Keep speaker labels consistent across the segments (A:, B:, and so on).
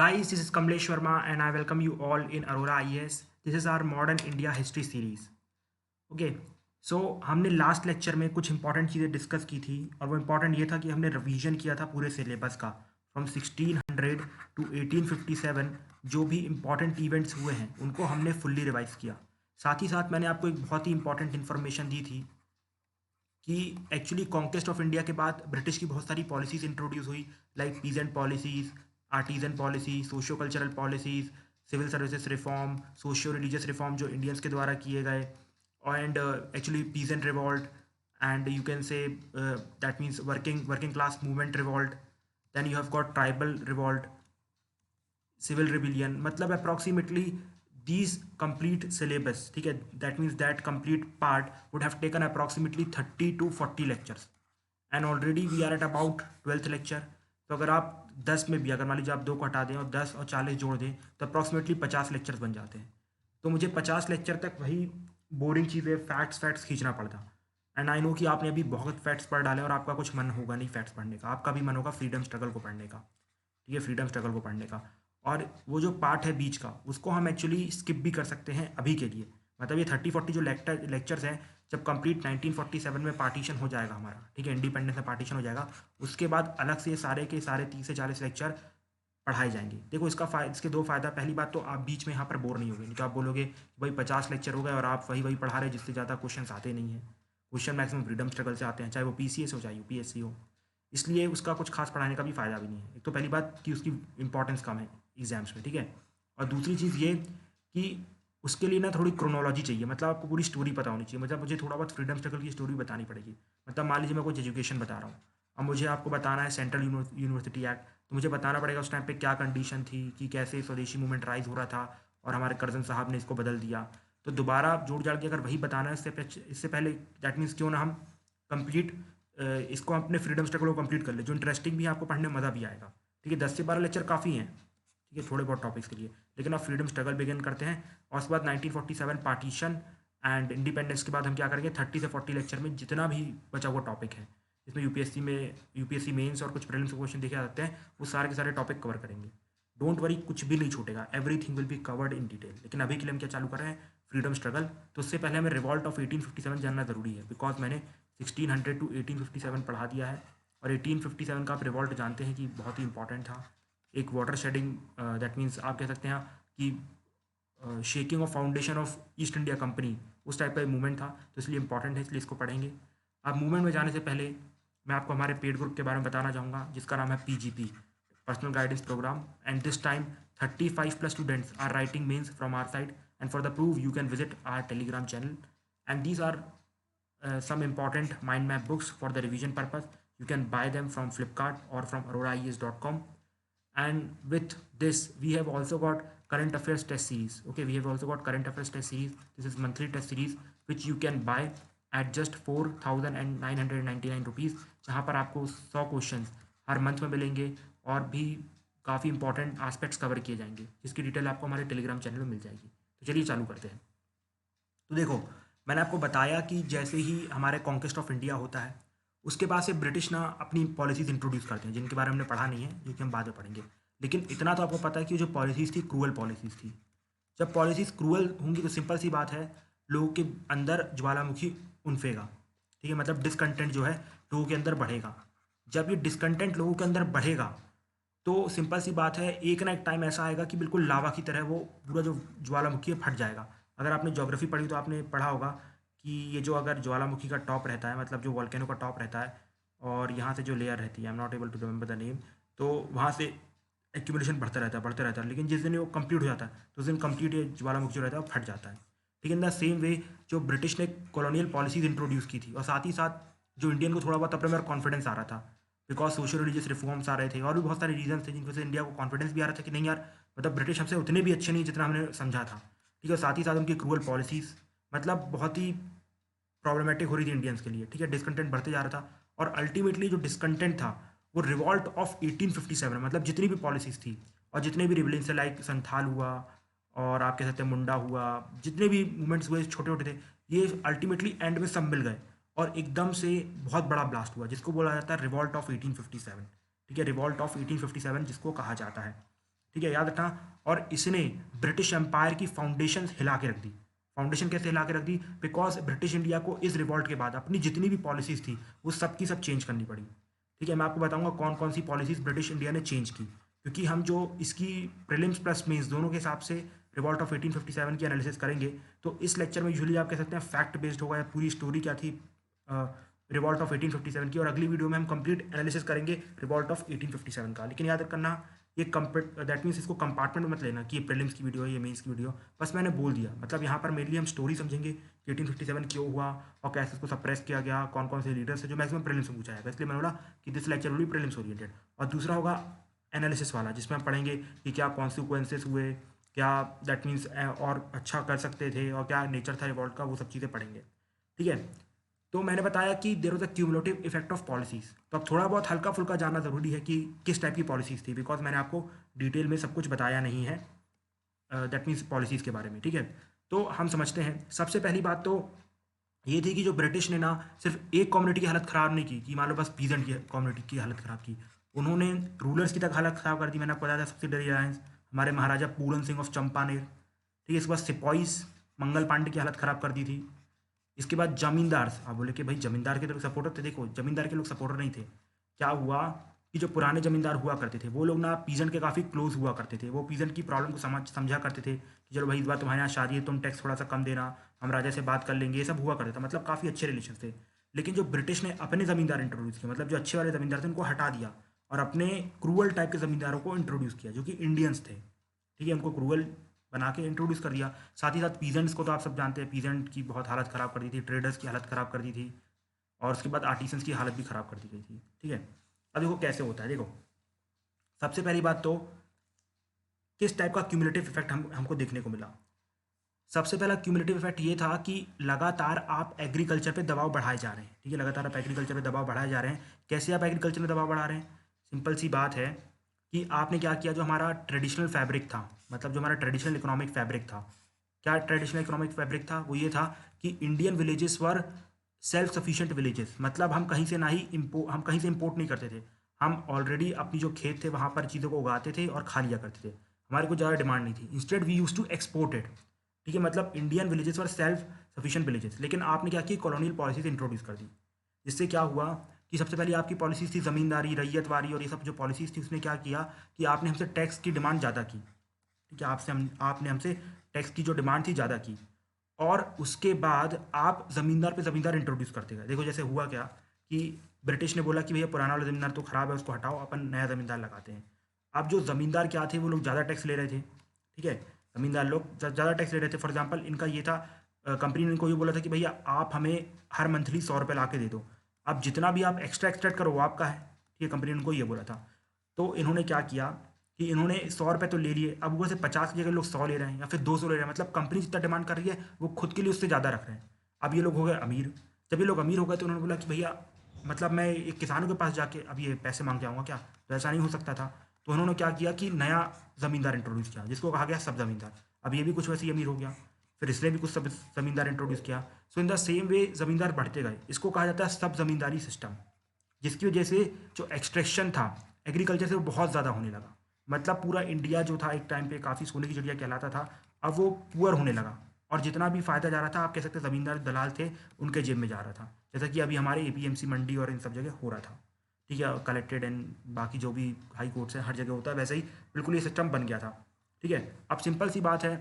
A: Guys, this is Kamlesh Sharma and I welcome you all in Aurora IAS. This is our Modern India History series. Okay so हमने last lecture में कुछ important चीज़ें discuss की थी और वो important ये था कि हमने रिवीजन किया था पूरे सिलेबस का फ्रॉम 1600 टू 1857। जो भी इम्पॉर्टेंट इवेंट्स हुए हैं उनको हमने फुल्ली रिवाइज किया। साथ ही साथ मैंने आपको एक बहुत ही इंपॉर्टेंट इन्फॉर्मेशन दी थी कि एक्चुअली कॉन्क्वेस्ट ऑफ इंडिया के बाद ब्रिटिश की बहुत सारी पॉलिसीज़ इंट्रोड्यूस हुई, like peasant policies, artisan policy, socio cultural policies, civil services reform, socio religious reform जो इंडियंस के द्वारा किए गए, and actually peasant revolt, and you can say that means working class movement revolt. Then you have got tribal revolt, civil rebellion, मतलब approximately these complete syllabus, ठीक है, that means that complete part would have taken approximately 30 to 40 lectures and already we are at about 12th lecture। तो अगर आप 10 में भी, अगर मान लीजिए आप 2 को हटा दें और 10 और 40 जोड़ दें तो अप्रॉक्सीमेटली 50 लेक्चर्स बन जाते हैं। तो मुझे 50 लेक्चर तक वही बोरिंग चीज़ें फैक्ट्स खींचना पड़ता। एंड आई नो कि आपने अभी बहुत फैक्ट्स पढ़ डाले और आपका कुछ मन होगा नहीं फैक्ट्स पढ़ने का, आपका भी मन होगा फ्रीडम स्ट्रगल को पढ़ने का, ठीक है, फ्रीडम स्ट्रगल को पढ़ने का। और वो जो पार्ट है बीच का उसको हम एक्चुअली स्किप भी कर सकते हैं अभी के लिए। मतलब ये 30-40 जो लेक्चर्स हैं, जब कंप्लीट 1947 में पार्टीशन हो जाएगा हमारा, ठीक है, इंडिपेंडेंस में पार्टीशन हो जाएगा, उसके बाद अलग से सारे के सारे 30 से 40 लेक्चर पढ़ाए जाएंगे। देखो इसके दो फ़ायदा, पहली बात तो आप बीच में यहाँ पर बोर नहीं होगे, नहीं तो आप बोलोगे भाई 50 लेक्चर हो गए और आप वही पढ़ा रहे जिससे ज़्यादा क्वेश्चन आते नहीं हैं। क्वेश्चन मैक्सिमम फ्रीडम स्ट्रगल से आते हैं, चाहे वो PCS हो चाहे UPSC हो, इसलिए उसका कुछ खास पढ़ाने का भी फ़ायदा भी नहीं है। एक तो पहली बात कि उसकी इंपॉर्टेंस कम है एग्जाम्स में, ठीक है। और दूसरी चीज़ ये कि उसके लिए ना थोड़ी क्रोनोलॉजी चाहिए, मतलब आपको पूरी स्टोरी पता होनी चाहिए। मतलब मुझे थोड़ा बहुत फ्रीडम स्ट्रगल की स्टोरी बतानी पड़ेगी। मतलब मान लीजिए मैं कुछ एजुकेशन बता रहा हूँ, अब मुझे आपको बताना है सेंट्रल यूनिवर्सिटी एक्ट, तो मुझे बताना पड़ेगा उस टाइम पे क्या कंडीशन थी, कि कैसे स्वदेशी मूवमेंट राइज हो रहा था और हमारे कर्जन साहब ने इसको बदल दिया। तो दोबारा जोड़ जाड़ के अगर वही बताना है इससे पहले, दैट मीन्स क्यों ना हम कंप्लीट इसको अपने फ्रीडम स्ट्रगल को कंप्लीट कर ले, जो इंटरेस्टिंग भी है, आपको पढ़ने में मज़ा भी आएगा, ठीक है। 10 से 12 लेक्चर काफ़ी हैं, ठीक है, थोड़े बहुत टॉपिक्स के लिए। लेकिन अब फ्रीडम स्ट्रगल बिगिन करते हैं और उसके बाद 1947 पार्टीशन एंड इंडिपेंडेंस के बाद हम क्या करेंगे, 30 से 40 लेक्चर में जितना भी बचा हुआ टॉपिक है, इसमें यूपीएससी मेंस और कुछ प्रीलिम्स के क्वेश्चन देखे जाते हैं, वो सारे के सारे टॉपिक कवर करेंगे। डोंट वरी, कुछ भी नहीं छूटेगा, everything will be covered in detail. लेकिन अभी के लिए हम क्या चालू कर रहे हैं, फ्रीडम स्ट्रगल। तो उससे पहले हमें रिवॉल्ट ऑफ 1857 जानना ज़रूरी है, बिकॉज मैंने 1600 टू 1857 पढ़ा दिया है और 1857 का आप रिवॉल्ट जानते हैं कि बहुत ही इंपॉर्टेंट था। एक वाटर शेडिंग, दैट मीन्स आप कह सकते हैं कि shaking of foundation of east India company, उस टाइप का मूवमेंट था, तो इसलिए इंपॉर्टेंट है, इसलिए इसको पढ़ेंगे। अब मूवमेंट में जाने से पहले मैं आपको हमारे पेड ग्रुप के बारे में बताना चाहूँगा, जिसका नाम है PGP, personal guidance program. And this time 35+ students are writing mains from our side, and for the prove you can visit our Telegram channel, and these are some important mind map books for the revision purpose. You can buy them from Flipkart or from auroraies.com. And with this we have also got current affairs test series. Okay, we have also got current affairs test series. This is monthly test series which you can buy at just 4,999 rupees, जहाँ पर आपको 100 question हर month में मिलेंगे और भी काफ़ी important aspects cover किए जाएंगे, जिसकी डिटेल आपको हमारे टेलीग्राम चैनल में मिल जाएगी। तो चलिए चालू करते हैं। तो देखो, मैंने आपको बताया कि जैसे ही हमारे कॉन्क्वेस्ट ऑफ इंडिया होता है, उसके बाद से ब्रिटिश ना अपनी पॉलिसीज़ इंट्रोड्यूस करते हैं, जिनके बारे में हमने पढ़ा नहीं है, जो कि हम बाद में पढ़ेंगे। लेकिन इतना तो आपको पता है कि जो पॉलिसीज़ थी क्रूअल पॉलिसीज़ थी। जब पॉलिसीज़ क्रूअल होंगी तो सिंपल सी बात है, लोगों के अंदर ज्वालामुखी उनफेगा, ठीक है, मतलब डिसकंटेंट जो है लोगों के अंदर बढ़ेगा। जब ये डिसकंटेंट लोगों के अंदर बढ़ेगा तो सिंपल सी बात है, एक ना एक टाइम ऐसा आएगा कि बिल्कुल लावा की तरह वो पूरा जो ज्वालामुखी है फट जाएगा। अगर आपने ज्योग्राफी पढ़ी तो आपने पढ़ा होगा कि ये जो अगर ज्वालामुखी का टॉप रहता है, मतलब जो वॉल्केनो का टॉप रहता है और यहाँ से जो लेयर रहती है, I am not able to remember the name, तो वहाँ से एक्यूमुलेशन बढ़ता रहता है, लेकिन जिस दिन वो कंप्लीट हो जाता है तो उस दिन कंप्लीट ये ज्वालामुखी जो रहता है वो फट जाता है। ठीक है, इन द सेम वे जो ब्रिटिश ने कॉलोनियल पॉलिसीज इंट्रोड्यूस की थी और साथ ही साथ जो इंडियन को थोड़ा बहुत अपने में कॉन्फिडेंस आ रहा था, बिकॉज सोशल रिलीजियस रिफॉर्म्स आ रहे थे और भी बहुत सारे रीजन थे जिनकी वजह से इंडिया को कॉन्फिडेंस भी आ रहा था कि नहीं यार, मतलब ब्रिटिश हमसे उतने भी अच्छे नहीं जितना हमने समझा था। ठीक है, साथ ही साथ उनकी क्रूअल पॉलिसीज़ मतलब बहुत ही प्रॉब्लमेटिक हो रही थी इंडियंस के लिए। ठीक है, डिसकंटेंट बढ़ते जा रहा था और अल्टीमेटली जो डिसकंटेंट था वो रिवॉल्ट ऑफ 1857, मतलब जितनी भी पॉलिसीज़ थी और जितने भी रिबेलियंस थे, लाइक संथाल हुआ और आप कह सकते हैं मुंडा हुआ, जितने भी मूवमेंट्स हुए छोटे छोटे थे, ये अल्टीमेटली एंड में सब मिल गए और एकदम से बहुत बड़ा ब्लास्ट हुआ, जिसको बोला जाता है रिवॉल्ट ऑफ 1857। ठीक है, रिवॉल्ट ऑफ 1857 जिसको कहा जाता है। ठीक है, याद रखना। और इसने ब्रिटिश एम्पायर की फाउंडेशन हिला के रख दी। फाउंडेशन कैसे हिला के रख दी? बिकॉज ब्रिटिश इंडिया को इस रिवॉल्ट के बाद अपनी जितनी भी पॉलिसीज थी वो सब की सब चेंज करनी पड़ी। ठीक है, मैं आपको बताऊंगा कौन कौन सी पॉलिसीज ब्रिटिश इंडिया ने चेंज की, क्योंकि हम जो इसकी प्रीलिम्स प्लस मेंस दोनों के हिसाब से रिवॉल्ट ऑफ 1857 की एनालिसिस करेंगे, तो इस लेक्चर में यूजुअली आप कह सकते हैं फैक्ट बेस्ड होगा या पूरी स्टोरी क्या थी रिवॉल्ट ऑफ 1857 की, और अगली वीडियो में हम कंप्लीट एनालिसिस करेंगे रिवॉल्ट ऑफ 1857 का। लेकिन याद रखना ये दैट मीन्स इसको कंपार्टमेंट में मत लेना कि ये प्रीलिम्स की वीडियो है, ये मेंस की वीडियो, बस मैंने बोल दिया। मतलब यहाँ पर मेनली हम स्टोरी समझेंगे कि 1857 क्यों हुआ और कैसे इसको सप्रेस किया गया, कौन कौन से लीडर्स है, जो मैक्सिमम प्रीलिम्स में पूछा जाएगा। इसलिए मैंने बोला कि this lecture will be prelims oriented. और दूसरा होगा एनालिसिस वाला, जिसमें हम पढ़ेंगे कि क्या कॉन्सिक्वेंसेस हुए, क्या दैट मीन्स और अच्छा कर सकते थे, और क्या नेचर था रिवॉल्ट का, वो सब चीज़ें पढ़ेंगे। ठीक है, तो मैंने बताया कि there was a cumulative effect of policies. तो अब थोड़ा बहुत हल्का फुल्का जानना ज़रूरी है कि किस टाइप की पॉलिसीज थी, बिकॉज मैंने आपको डिटेल में सब कुछ बताया नहीं है दैट मीन्स पॉलिसीज़ के बारे में। ठीक है, तो हम समझते हैं। सबसे पहली बात तो ये थी कि जो ब्रिटिश ने ना सिर्फ एक कम्युनिटी की हालत ख़राब नहीं की, कि मान लो बस पीजेंट की कम्युनिटी की हालत ख़राब की, उन्होंने रूलर्स की तक हालत ख़राब कर दी। मैंने आपको बताया था सब्सिडरी अलायंस, हमारे महाराजा पूरन सिंह ऑफ चंपानेर। ठीक है, इसके बाद सिपॉइस मंगल पांडे की हालत ख़राब कर दी थी। इसके बाद जमींदार, आप बोले कि भाई जमींदार के तो लोग सपोर्टर थे। देखो, जमींदार के लोग सपोर्टर नहीं थे। क्या हुआ कि जो पुराने जमींदार हुआ करते थे वो लोग ना पीजेंट के काफ़ी क्लोज हुआ करते थे। वो पीजेंट की प्रॉब्लम को समझा करते थे कि चलो भाई इस बार तुम्हारे यहाँ शादी है, तुम टैक्स थोड़ा सा कम देना, हम राजा से बात कर लेंगे, ये सब हुआ करता था। मतलब काफ़ी अच्छे रिलेशन थे। लेकिन जो ब्रिटिश ने अपने ज़मींदार इंट्रोड्यूस किए, मतलब जो अच्छे वाले ज़मींदार थे उनको हटा दिया और अपने क्रूअल टाइप के ज़मींदारों को इंट्रोड्यूस किया, जो कि इंडियंस थे। ठीक है, उनको क्रूअल बना के इंट्रोड्यूस कर दिया। साथ ही साथ पीजेंट्स को तो आप सब जानते हैं, पीजेंट की बहुत हालत ख़राब कर दी थी, ट्रेडर्स की हालत ख़राब कर दी थी, और उसके बाद आर्टिसंस की हालत भी ख़राब कर दी गई थी। ठीक है, अब देखो कैसे होता है। देखो, सबसे पहली बात तो किस टाइप का क्यूमुलेटिव इफेक्ट हमको देखने को मिला। सबसे पहला क्यूमुलेटिव इफेक्ट ये था कि लगातार आप एग्रीकल्चर पे दबाव बढ़ाए जा रहे हैं। ठीक है, लगातार आप एग्रीकल्चर पे दबाव बढ़ाए जा रहे हैं। कैसे आप एग्रीकल्चर में दबाव बढ़ा रहे हैं? सिंपल सी बात है कि आपने क्या किया, जो हमारा ट्रेडिशनल फैब्रिक था, मतलब जो हमारा ट्रेडिशनल इकोनॉमिक फैब्रिक था, क्या ट्रेडिशनल इकोनॉमिक फैब्रिक था? वो ये था कि Indian villages were self sufficient villages. मतलब हम कहीं से हम कहीं से इम्पोर्ट नहीं करते थे। हम ऑलरेडी अपनी जो खेत थे वहाँ पर चीज़ों को उगाते थे और खा लिया करते थे। हमारे को ज़्यादा डिमांड नहीं थी। Instead we use to export it. ठीक है, मतलब Indian villages were self sufficient villages. लेकिन आपने क्या की, कॉलोनियल पॉलिसीज इंट्रोड्यूस कर दी। जिससे क्या हुआ कि सबसे पहले आपकी पॉलिसीज थी ज़मींदारी, रैयतवारी और ये सब जो पॉलिसीज थी, उसने क्या किया कि आपने हमसे टैक्स की डिमांड ज़्यादा की। ठीक है, आपने हमसे टैक्स की जो डिमांड थी ज़्यादा की, और उसके बाद आप ज़मींदार पे ज़मींदार इंट्रोड्यूस करते गए। देखो जैसे हुआ क्या कि ब्रिटिश ने बोला कि भैया पुराना वाला ज़मींदार तो ख़राब है, उसको हटाओ, अपन नया ज़मींदार लगाते हैं। अब जो ज़मींदार क्या थे, वो लोग ज़्यादा टैक्स ले रहे थे। ठीक है, ज़मींदार लोग ज़्यादा टैक्स ले रहे थे। फॉर एग्जाम्पल इनका ये था, कंपनी ने इनको ये बोला था कि भैया आप हमें हर मंथली 100 रुपये ला के दे दो, अब जितना भी आप एक्स्ट्रा एक्सट्रैक्ट करो वो आपका है। ठीक है, कंपनी ने उनको ये बोला था। तो इन्होंने क्या किया कि इन्होंने 100 रुपये तो ले लिए, अब ऊपर से 50 की जगह लोग 100 ले रहे हैं या फिर 200 ले रहे हैं। मतलब कंपनी जितना डिमांड कर रही है वो खुद के लिए उससे ज़्यादा रख रहे हैं। अब ये लोग हो गए अमीर। जब ये लोग अमीर हो गए तो उन्होंने बोला कि भैया मतलब मैं एक किसानों के पास जाके अब ये पैसे मांग के आऊँगा क्या? तो ऐसा नहीं हो सकता था। तो उन्होंने क्या किया कि नया ज़मींदार इंट्रोड्यूस किया, जिसको कहा गया सब ज़मींदार। अब ये भी कुछ वैसे ही अमीर हो गया, फिर इसने भी कुछ सब ज़मींदार इंट्रोड्यूस किया। सो इन द सेम वे ज़मींदार बढ़ते गए। इसको कहा जाता है सब ज़मींदारी सिस्टम, जिसकी वजह से जो एक्सट्रैक्शन था एग्रीकल्चर से वो बहुत ज़्यादा होने लगा। मतलब पूरा इंडिया जो था एक टाइम पे काफ़ी सोने की चिड़िया कहलाता था, अब वो पुअर होने लगा, और जितना भी फ़ायदा जा रहा था, आप कह सकते हैं ज़मींदार दलाल थे उनके जेब में जा रहा था। जैसा कि अभी हमारे एपीएमसी मंडी और इन सब जगह हो रहा था। ठीक है, कलेक्टेड एंड बाकी जो भी हाई कोर्ट्स हैं हर जगह होता है, वैसे ही बिल्कुल ये सिस्टम बन गया था। ठीक है, अब सिंपल सी बात है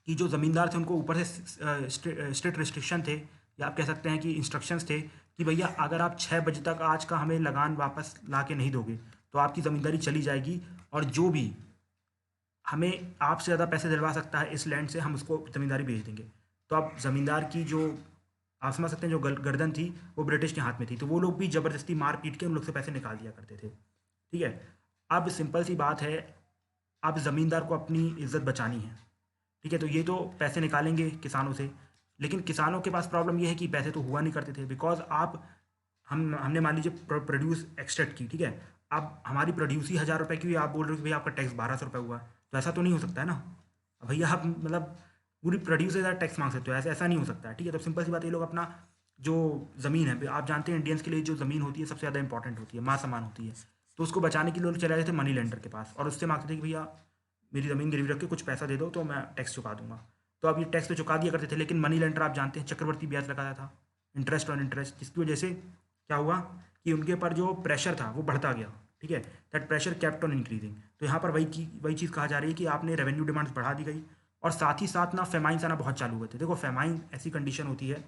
A: कि जो ज़मींदार थे उनको ऊपर से स्ट्रिक्ट रिस्ट्रिक्शन थे, या आप कह सकते हैं कि इंस्ट्रक्शंस थे कि भैया अगर आप 6 बजे तक आज का हमें लगान वापस ला के नहीं दोगे तो आपकी ज़मींदारी चली जाएगी, और जो भी हमें आपसे ज़्यादा पैसे दिलवा सकता है इस लैंड से, हम उसको ज़मींदारी बेच देंगे। तो अब ज़मींदार की जो आप समझ सकते हैं जो गर्दन थी वो ब्रिटिश के हाथ में थी, तो वो लोग भी ज़बरदस्ती मार पीट के उन लोग से पैसे निकाल दिया करते थे। ठीक है, अब सिंपल सी बात है, अब ज़मींदार को अपनी इज्जत बचानी है। ठीक है, तो ये तो पैसे निकालेंगे किसानों से, लेकिन किसानों के पास प्रॉब्लम ये है कि पैसे तो हुआ नहीं करते थे, बिकॉज आप हमने मान लीजिए प्रोड्यूस एक्सट्रैक्ट की। ठीक है, अब हमारी प्रोड्यूस ही 1000 रुपये की हुई, आप बोल रहे हो कि भैया आपका टैक्स 1200 रुपये हुआ, तो ऐसा तो नहीं हो सकता है ना। अब भैया आप मतलब पूरी प्रोड्यूस से ज़्यादा टैक्स मांग सकते हो, ऐसा ऐसा नहीं हो सकता है। ठीक है, तो सिंपल सी बात, ये लोग अपना जो ज़मीन है, आप जानते हैं इंडियंस के लिए जो ज़मीन होती है सबसे ज़्यादा इंपॉर्टेंट होती है, माँ समान होती है, तो उसको बचाने के लिए लोग चले जाते थे मनी लेंडर के पास और उससे मांगते थे कि भैया मेरी ज़मीन गिरवी रख के कुछ पैसा दे दो तो मैं टैक्स चुका दूंगा। तो अब ये टैक्स तो चुका दिया करते थे, लेकिन मनी लेंडर आप जानते हैं चक्रवर्ती ब्याज लगाया था, इंटरेस्ट ऑन इंटरेस्ट, जिसकी वजह से क्या हुआ कि उनके ऊपर जो प्रेशर था वो बढ़ता गया। ठीक है, that pressure kept on increasing. तो यहाँ पर वही चीज़ कहा जा रही है कि आपने रेवेन्यू डिमांड्स बढ़ा दी गई, और साथ ही साथ ना फेमाइन्स आना बहुत चालू हुए थे। देखो फेमाइन ऐसी कंडीशन होती है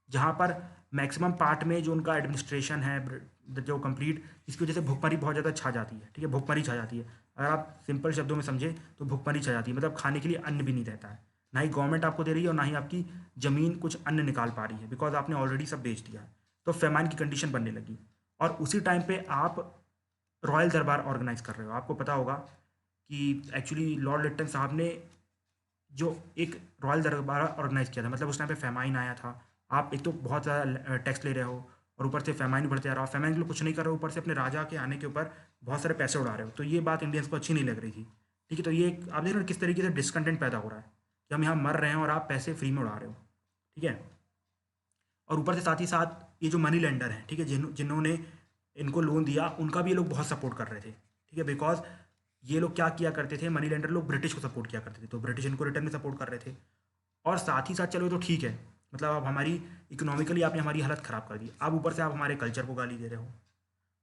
A: जहाँ पर मैक्सिमम पार्ट में जो उनका एडमिनिस्ट्रेशन है जो कंप्लीट, इसकी वजह से भुखमरी बहुत ज़्यादा छा जाती है। ठीक है, भुखमरी छा जाती है। अगर आप सिंपल शब्दों में समझे तो भुखमरी छा जाती है, मतलब खाने के लिए अन्न भी नहीं रहता है, ना ही गवर्नमेंट आपको दे रही है और ना ही आपकी ज़मीन कुछ अन्न निकाल पा रही है, बिकॉज आपने ऑलरेडी सब बेच दिया है। तो फेमाइन की कंडीशन बनने लगी, और उसी टाइम पे आप रॉयल दरबार ऑर्गेनाइज कर रहे हो। आपको पता होगा कि एक्चुअली लॉर्ड लिट्टन साहब ने जो एक रॉयल दरबार ऑर्गेनाइज किया था, मतलब उस टाइम पे फेमाइन आया था। आप एक तो बहुत ज़्यादा टैक्स ले रहे हो, और ऊपर से फेमाइन बढ़ते जा रहा हो, फेमाइन के लिए कुछ नहीं कर रहे हो, ऊपर से अपने राजा के आने के ऊपर बहुत सारे पैसे उड़ा रहे हो। तो ये बात इंडियंस को अच्छी नहीं लग रही थी। ठीक है, तो ये आप देख रहे हो किस तरीके से डिसकंटेंट पैदा हो रहा है कि हम यहाँ मर रहे हैं और आप पैसे फ्री में उड़ा रहे हो। ठीक है, और ऊपर से साथ ही साथ ये जो मनी लेंडर हैं, ठीक है, जिन्होंने इनको लोन दिया, उनका भी ये लोग बहुत सपोर्ट कर रहे थे। ठीक है, बिकॉज ये लोग क्या किया करते थे, मनी लेंडर लोग ब्रिटिश को सपोर्ट किया करते थे, तो ब्रिटिश इनको रिटर्न में सपोर्ट कर रहे थे। और साथ ही साथ चलो ये तो ठीक है, मतलब अब हमारी इकोनॉमिकली आपने हमारी हालत ख़राब कर दी, अब ऊपर से आप हमारे कल्चर को गाली दे रहे हो,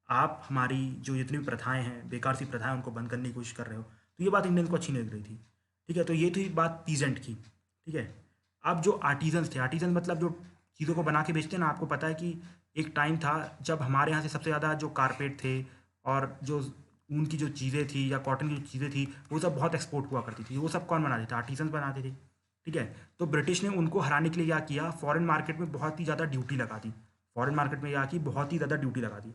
A: आप हमारी जो जितनी भी प्रथाएं हैं, बेकार सी प्रथाएं, उनको बंद करने की कोशिश कर रहे हो। तो ये बात इंडियन को अच्छी नहीं लग रही थी। ठीक है, तो ये थी बात पीजेंट की। ठीक है, अब जो आर्टिजन्स थे, आर्टिजन मतलब जो चीज़ों को बना के बेचते हैं ना, आपको पता है कि एक टाइम था जब हमारे यहाँ से सबसे ज़्यादा जो कारपेट थे और जो ऊन की जो चीज़ें थी या कॉटन की जो चीज़ें थी, वो सब बहुत एक्सपोर्ट हुआ करती थी। वो सब कौन बनाते थे? आर्टिजन बनाते थे। ठीक है, तो ब्रिटिश ने उनको हराने के लिए क्या किया, फॉरेन मार्केट में बहुत ही ज़्यादा ड्यूटी लगा दी। फॉरेन मार्केट में क्या की, बहुत ही ज़्यादा ड्यूटी लगा दी।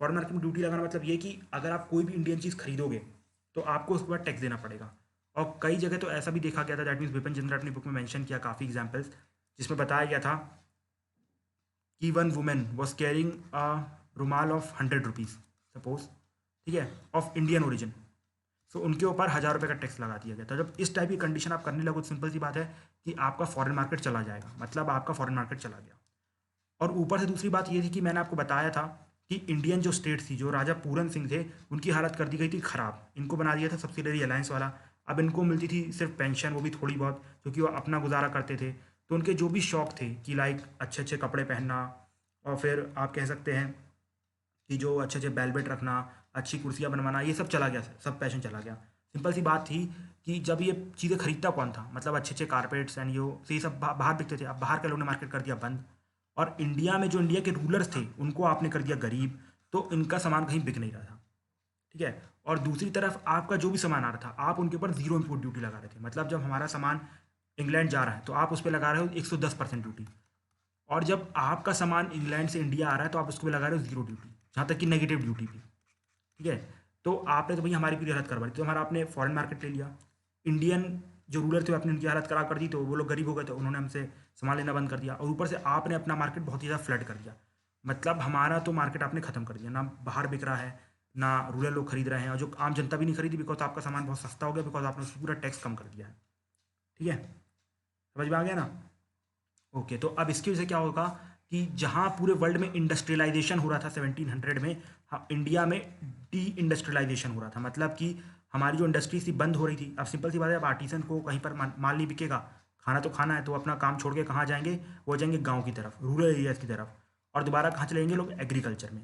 A: फॉरेन मार्केट में ड्यूटी लगाना मतलब ये कि अगर आप कोई भी इंडियन चीज़ खरीदोगे तो आपको उसके बाद टैक्स देना पड़ेगा। और कई जगह तो ऐसा भी देखा गया था, दैट मीन्स विपिन चंद्र अपनी बुक में मेंशन किया काफ़ी एग्जांपल्स, जिसमें बताया गया था कि one women was carrying a रुमाल ऑफ 100 रुपीज़ सपोज, ठीक है, ऑफ इंडियन ओरिजिन। सो उनके ऊपर 1,000 रुपये का टैक्स लगा दिया गया था। जब इस टाइप की कंडीशन आप करने लगो तो सिंपल सी बात है कि आपका फॉरेन मार्केट चला जाएगा, मतलब आपका फॉरेन मार्केट चला गया। और ऊपर से दूसरी बात ये थी कि मैंने आपको बताया था कि इंडियन जो स्टेट थी, जो राजा पूरन सिंह थे, उनकी हालत कर दी गई थी ख़राब। इनको बना दिया था सब्सिडरी अलायंस वाला। अब इनको मिलती थी सिर्फ पेंशन, वो भी थोड़ी बहुत, क्योंकि वो अपना गुजारा करते थे। तो उनके जो भी शौक थे कि लाइक अच्छे अच्छे कपड़े पहनना, और फिर आप कह सकते हैं कि जो अच्छे अच्छे बेलवेट रखना, अच्छी कुर्सियाँ बनवाना, ये सब चला गया, सब पैशन चला गया। सिंपल सी बात थी कि जब ये चीज़ें खरीदता कौन था, मतलब अच्छे अच्छे कारपेट्स एंड ये सब बाहर बिकते थे। अब बाहर के लोगों ने मार्केट कर दिया बंद, और इंडिया में जो इंडिया के रूलर्स थे उनको आपने कर दिया गरीब, तो इनका सामान कहीं बिक नहीं रहा था। ठीक है, और दूसरी तरफ आपका जो भी सामान आ रहा था, आप उनके ऊपर जीरो इम्पोर्ट ड्यूटी लगा रहे थे। मतलब जब हमारा सामान इंग्लैंड जा रहा है तो आप उस पर लगा रहे हो 110% ड्यूटी, और जब आपका सामान इंग्लैंड से इंडिया आ रहा है तो आप उसको भी लगा रहे हो जीरो ड्यूटी, जहाँ तक कि नेगेटिव ड्यूटी भी। ठीक है, तो आपने तो भाई हमारी पूरी हालत करवा दी, तो हमारा आपने फॉरेन मार्केट ले लिया। इंडियन जो रूलर थे आपने उनकी हालत खराब कर दी, तो वो लोग गरीब हो गए, तो उन्होंने हमसे सामान लेना बंद कर दिया। और ऊपर से आपने अपना मार्केट बहुत ही ज़्यादा फ्लड कर दिया, मतलब हमारा तो मार्केट आपने ख़त्म कर दिया, ना बाहर बिक रहा है, ना रूरल लोग खरीद रहे हैं, और जो आम जनता भी नहीं खरीदी, बिकॉज आपका सामान बहुत सस्ता हो गया, बिकॉज आपने उसको पूरा टैक्स कम कर दिया है। ठीक है, समझ में आ गया ना? ओके, तो अब इसकी वजह से क्या होगा कि जहाँ पूरे वर्ल्ड में इंडस्ट्रियलाइजेशन हो रहा था 1700 में, इंडिया में डी इंडस्ट्रियलाइजेशन हो रहा था, मतलब कि हमारी जो इंडस्ट्रीज थी बंद हो रही थी। अब सिंपल सी बात है, अब आर्टिसन को कहीं पर माल नहीं बिकेगा, खाना तो खाना है, तो अपना काम छोड़ के कहाँ जाएंगे, वो जाएंगे गाँव की तरफ, रूरल एरियाज़ की तरफ। और दोबारा कहाँ चलेंगे लोग? एग्रीकल्चर में।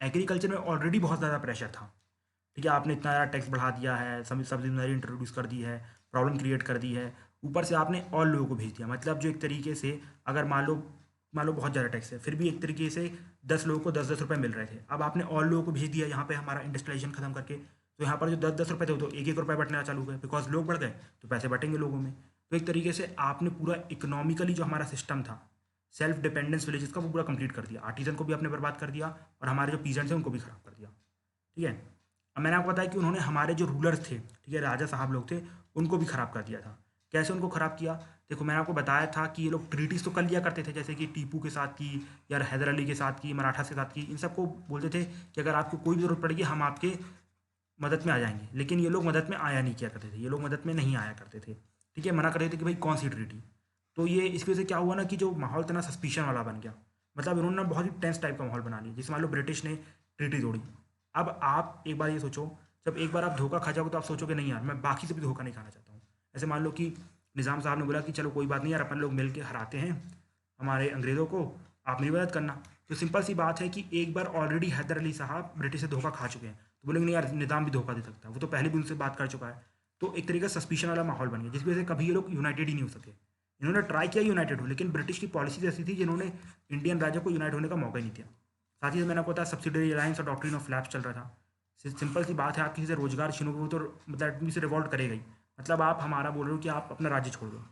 A: एग्रीकल्चर में ऑलरेडी बहुत ज़्यादा प्रेशर था। ठीक है, आपने इतना ज़्यादा टैक्स बढ़ा दिया है, सब्सिडी इंट्रोड्यूस कर दी है, प्रॉब्लम क्रिएट कर दी है, ऊपर से आपने और लोगों को भेज दिया। मतलब जो एक तरीके से, अगर मान लो बहुत ज़्यादा टैक्स है, फिर भी एक तरीके से 10 लोगों को 10-10 रुपये मिल रहे थे, अब आपने और लोगों को भेज दिया यहाँ पे हमारा इंडस्ट्रियलाइजेशन खत्म करके। तो यहाँ पर जो 10-10 रुपये थे वो तो 1-1 रुपये बटना चालू हुए, बिकॉज लोग बढ़ गए तो पैसे बटेंगे लोगों में। तो एक तरीके से आपने पूरा इकोनॉमिकली जो हमारा सिस्टम था, सेल्फ डिपेंडेंस विलेजेस का, वो पूरा कंप्लीट कर दिया। आर्टिजन को भी आपने बर्बाद कर दिया, और हमारे जो पीजेंट्स हैं उनको भी खराब कर दिया। ठीक है, अब मैंने आपको बताया कि उन्होंने हमारे जो रूलर्स थे, ठीक है, राजा साहब लोग थे, उनको भी ख़राब कर दिया था। कैसे उनको ख़राब किया? देखो, मैंने आपको बताया था कि ये लोग ट्रीटीज़ तो कर लिया करते थे, जैसे कि टीपू के साथ की, या हैदर अली के साथ की, मराठास के साथ की। इन सबको बोलते थे कि अगर आपको कोई भी ज़रूरत पड़ेगी हम आपके मदद में आ जाएंगे, लेकिन ये लोग मदद में आया नहीं किया करते थे, ये लोग मदद में नहीं आया करते थे। ठीक है, मना करते थे कि भाई कौन सी ट्रीटी। तो ये इसकी वजह से क्या हुआ ना कि जो माहौल था ना, सस्पिशन वाला बन गया। मतलब इन्होंने ना बहुत ही टेंस टाइप का माहौल बना लिया, जिससे मान लो ब्रिटिश ने ट्रीटी तोड़ी। अब आप एक बार ये सोचो जब एक बार आप धोखा खा जाओगे तो आप सोचोगे नहीं यार मैं बाकी से भी धोखा नहीं खाना चाहता हूँ। ऐसे मान लो कि निज़ाम साहब ने बोला कि चलो कोई बात नहीं यार, अपन लोग मिल के हराते हैं हमारे अंग्रेज़ों को, आप मेरी मदद करना। तो सिंपल सी बात है कि एक बार ऑलरेडी हैदर अली साहब ब्रिटिश से धोखा खा चुके हैं, तो बोलेंगे नहीं यार निज़ाम भी धोखा दे सकता है, वो तो पहले भी उनसे बात कर चुका है। तो एक तरीके से सस्पिशन वाला माहौल बन गया, जिसकी वजह से कभी ये लोग यूनाइटेड ही नहीं हो सके। इन्होंने ट्राई किया यूनाइटेड हो, लेकिन ब्रिटिश की पॉलिसी ऐसी थी जिन्होंने इंडियन राज्यों को यूनाइट होने का मौका ही नहीं दिया। साथ ही मैंने आपको बताया सब्सिडरी अलायंस और डॉक्ट्रिन ऑफ लैप्स चल रहा था। सिंपल सी बात है, आप किसी से रोजगार छीनोगे वो तो मतलब आदमी से रिवॉल्ट करेगा ही। मतलब आप हमारा बोल रहे हो कि आप अपना राज्य छोड़ दो,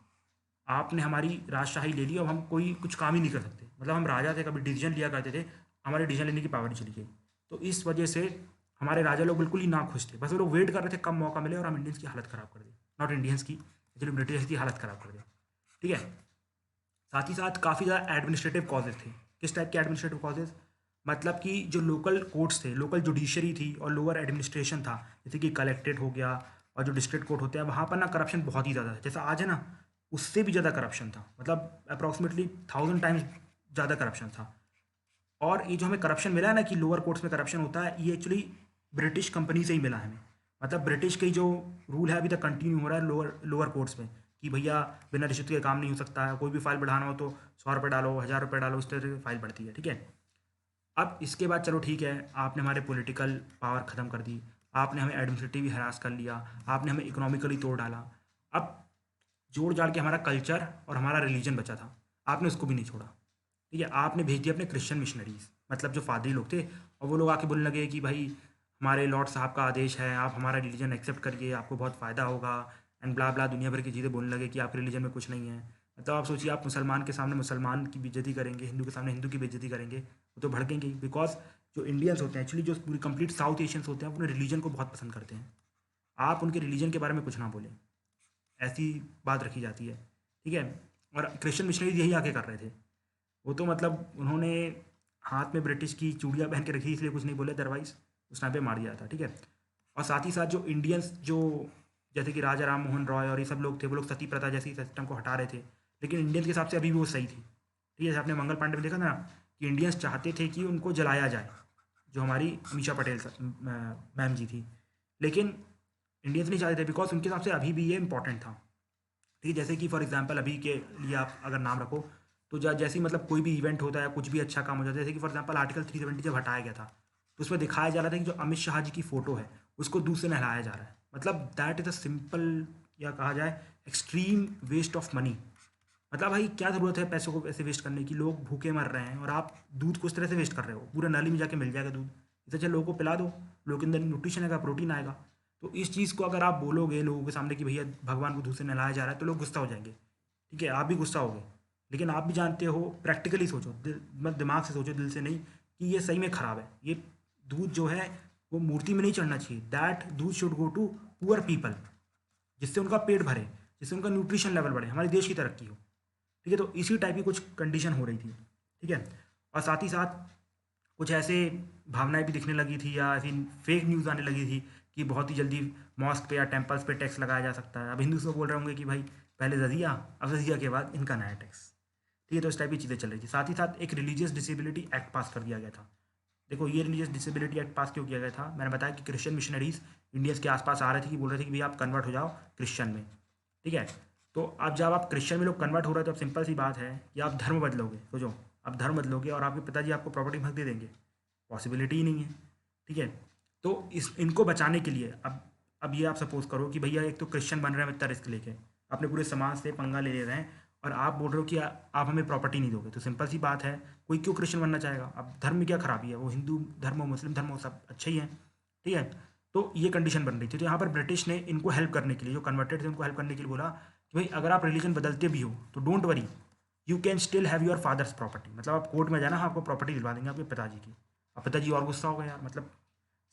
A: आपने हमारी राजशाही ले ली, अब हम कोई कुछ काम ही नहीं कर सकते। मतलब हम राजा थे, कभी डिसीजन लिया करते थे, हमारे डिसीजन लेने की पावर ही चली गई। तो इस वजह से हमारे राजा लोग बिल्कुल ही ना खुश थे, बस वो लोग वेट कर रहे थे कब मौका मिले और हम इंडियंस की हालत ख़राब कर दें। नॉट इंडियंस की, एक्चुअली ब्रिटिश की हालत ख़राब कर दें। ठीक है। साथ ही साथ काफ़ी ज़्यादा एडमिनिस्ट्रेटिव कॉजेज़ थे। किस टाइप के एडमिनिस्ट्रेटिव कॉजेज़? मतलब कि जो लोकल कोर्ट्स थे, लोकल जुडिशरी थी और लोअर एडमिनिस्ट्रेशन था, जैसे कि कलेक्ट्रेट हो गया और जो डिस्ट्रिक्ट कोर्ट होते हैं, वहाँ पर ना करप्शन बहुत ही ज़्यादा था। जैसा आज है ना, उससे भी ज़्यादा करप्शन था। मतलब अप्रॉक्सीमेटली 1000 टाइम्स ज़्यादा करप्शन था। और ये जो हमें करप्शन मिला है ना कि लोअर कोर्ट्स में करप्शन होता है, ये एक्चुअली ब्रिटिश कंपनी से ही मिला है हमें। मतलब ब्रिटिश के जो रूल है अभी तक कंटिन्यू हो रहा है लोअर लोअर कोर्ट्स में, कि भैया बिना रिश्वत के काम नहीं हो सकता है, कोई भी फाइल बढ़ाना हो तो 100 रुपये डालो, 1000 रुपये डालो, इस तरह से फाइल बढ़ती है। ठीक है। अब इसके बाद चलो ठीक है, आपने हमारे पॉलिटिकल पावर ख़त्म कर दी, आपने हमें एडमिनिस्ट्रेटिव हरास कर लिया, आपने हमें इकोनॉमिकली तोड़ डाला। अब जोड़ जाड़ के हमारा कल्चर और हमारा रिलीजन बचा था, आपने उसको भी नहीं छोड़ा। ठीक है। आपने भेज दिया अपने क्रिश्चियन मिशनरीज, मतलब जो फादरी लोग थे, और वो लोग आके बोलने लगे कि भाई हमारे लॉर्ड साहब का आदेश है, आप हमारा रिलीजन एक्सेप्ट करिए, आपको बहुत फ़ायदा होगा, एंड ब्ला ब्ला दुनिया भर की चीज़ें बोलने लगे कि आपके रिलीजन में कुछ नहीं है। मतलब आप सोचिए, आप मुसलमान के सामने मुसलमान की बेइज्जती करेंगे, हिंदू के सामने हिंदू की बेइज्जती करेंगे, वो तो भड़केंगे ही। बिकॉज जो इंडियंस होते हैं, एक्चुअली जो पूरी कंप्लीट साउथ एशियंस होते हैं, अपने रिलीजन को बहुत पसंद करते हैं। आप उनके रिलीजन के बारे में कुछ ना बोलें, ऐसी बात रखी जाती है। ठीक है। और क्रिश्चियन मिशनरीज यही आके कर रहे थे। वो तो मतलब उन्होंने हाथ में ब्रिटिश की चूड़ियाँ पहन के रखी, इसलिए कुछ नहीं बोले, अदरवाइज उस टाइम पे मार दिया था। ठीक है। और साथ ही साथ जो इंडियंस जो जैसे कि राजा राम मोहन रॉय और ये सब लोग थे, वो लोग सती प्रथा जैसी सिस्टम को हटा रहे थे, लेकिन इंडियंस के हिसाब से अभी भी वो सही थी। ठीक है। जैसे आपने मंगल पांडे में देखा था ना कि इंडियंस चाहते थे कि उनको जलाया जाए, जो हमारी अमीषा पटेल मैम जी थी, लेकिन इंडियंस नहीं चाहते थे, बिकॉज उनके हिसाब से अभी भी ये इंपॉर्टेंट था। ठीक है। जैसे कि फॉर एग्जांपल अभी के लिए आप अगर नाम रखो, तो जैसे ही मतलब कोई भी इवेंट होता है, कुछ भी अच्छा काम हो जाता है, जैसे कि फॉर एग्जांपल आर्टिकल 370 जब हटाया गया था, तो उसमें दिखाया जा रहा था कि जो अमित शाह जी की फ़ोटो है उसको दूध से नहलाया जा रहा है। मतलब दैट इज़ अ सिंपल, या कहा जाए एक्सट्रीम वेस्ट ऑफ मनी। मतलब भाई क्या ज़रूरत है पैसों को ऐसे वेस्ट करने की, लोग भूखे मर रहे हैं और आप दूध को इस तरह से वेस्ट कर रहे हो, पूरा नाली में जाके मिल जाएगा दूध, इससे अच्छा लोगों को पिला दो, लोगों के अंदर न्यूट्रिशन आएगा, प्रोटीन आएगा। तो इस चीज़ को अगर आप बोलोगे लोगों के सामने कि भैया भगवान को दूध से नहलाया जा रहा है, तो लोग गुस्सा हो जाएंगे। ठीक है। आप भी गुस्सा होगे, लेकिन आप भी जानते हो, प्रैक्टिकली सोचो, मतलब दिमाग से सोचो, दिल से नहीं, कि ये सही में ख़राब है। ये दूध जो है वो मूर्ति में नहीं चढ़ना चाहिए, that doodh should go to poor people, जिससे उनका पेट भरे, जिससे उनका न्यूट्रिशन लेवल बढ़े, हमारे देश की तरक्की हो। ठीक है। तो इसी टाइप की कुछ कंडीशन हो रही थी। ठीक है। और साथ ही साथ कुछ ऐसे भावनाएं भी दिखने लगी थी, या ऐसी फेक न्यूज़ आने लगी थी कि बहुत ही जल्दी मॉस्क पे या टेम्पल्स पे टैक्स लगाया जा सकता है। अब हिंदू सब बोल रहे होंगे कि भाई पहले जजिया, अब जजिया के बाद इनका नया टैक्स। ठीक है। तो इस टाइप की चीज़ें चल रही थी। साथ ही साथ एक रिलीजियस डिसेबिलिटी एक्ट पास कर दिया गया था। देखो ये रिलीजियस डिसेबिलिटी एक्ट पास क्यों किया गया था, मैंने बताया कि क्रिश्चियन मिशनरीज इंडियंस के आसपास आ रहे थे, कि बोल रहे थे कि भैया आप कन्वर्ट हो जाओ क्रिश्चियन में। ठीक है। तो अब जब आप क्रिश्चियन में लोग कन्वर्ट हो रहे हैं, तो अब सिंपल सी बात है कि आप धर्म बदलोगे, सोचो, आप धर्म बदलोगे और आपके पिताजी आपको प्रॉपर्टी में हक दे देंगे, पॉसिबिलिटी ही नहीं है। ठीक है। तो इस इनको बचाने के लिए अब ये आप सपोज करो कि भैया एक तो क्रिश्चियन बन रहे हैं इतना रिस्क लेके, अपने पूरे समाज से पंगा ले रहे हैं, और आप बोल रहे हो कि आप हमें प्रॉपर्टी नहीं दोगे, तो सिंपल सी बात है कोई क्यों क्रिश्चियन बनना चाहेगा। अब धर्म में क्या खराबी है, वो हिंदू धर्म हो, मुस्लिम धर्म हो, सब अच्छे ही हैं। ठीक है। तो ये कंडीशन बन रही थी। तो यहाँ पर ब्रिटिश ने इनको हेल्प करने के लिए, जो कन्वर्टेड थे उनको हेल्प करने के लिए बोला कि भाई अगर आप रिलीजन बदलते भी हो तो don't worry, you can still have your fathers property. मतलब आप कोर्ट में जाना, हम आपको प्रॉपर्टी दिलवा देंगे आपके पिताजी की। अब पिताजी और गुस्सा हो गए यार, मतलब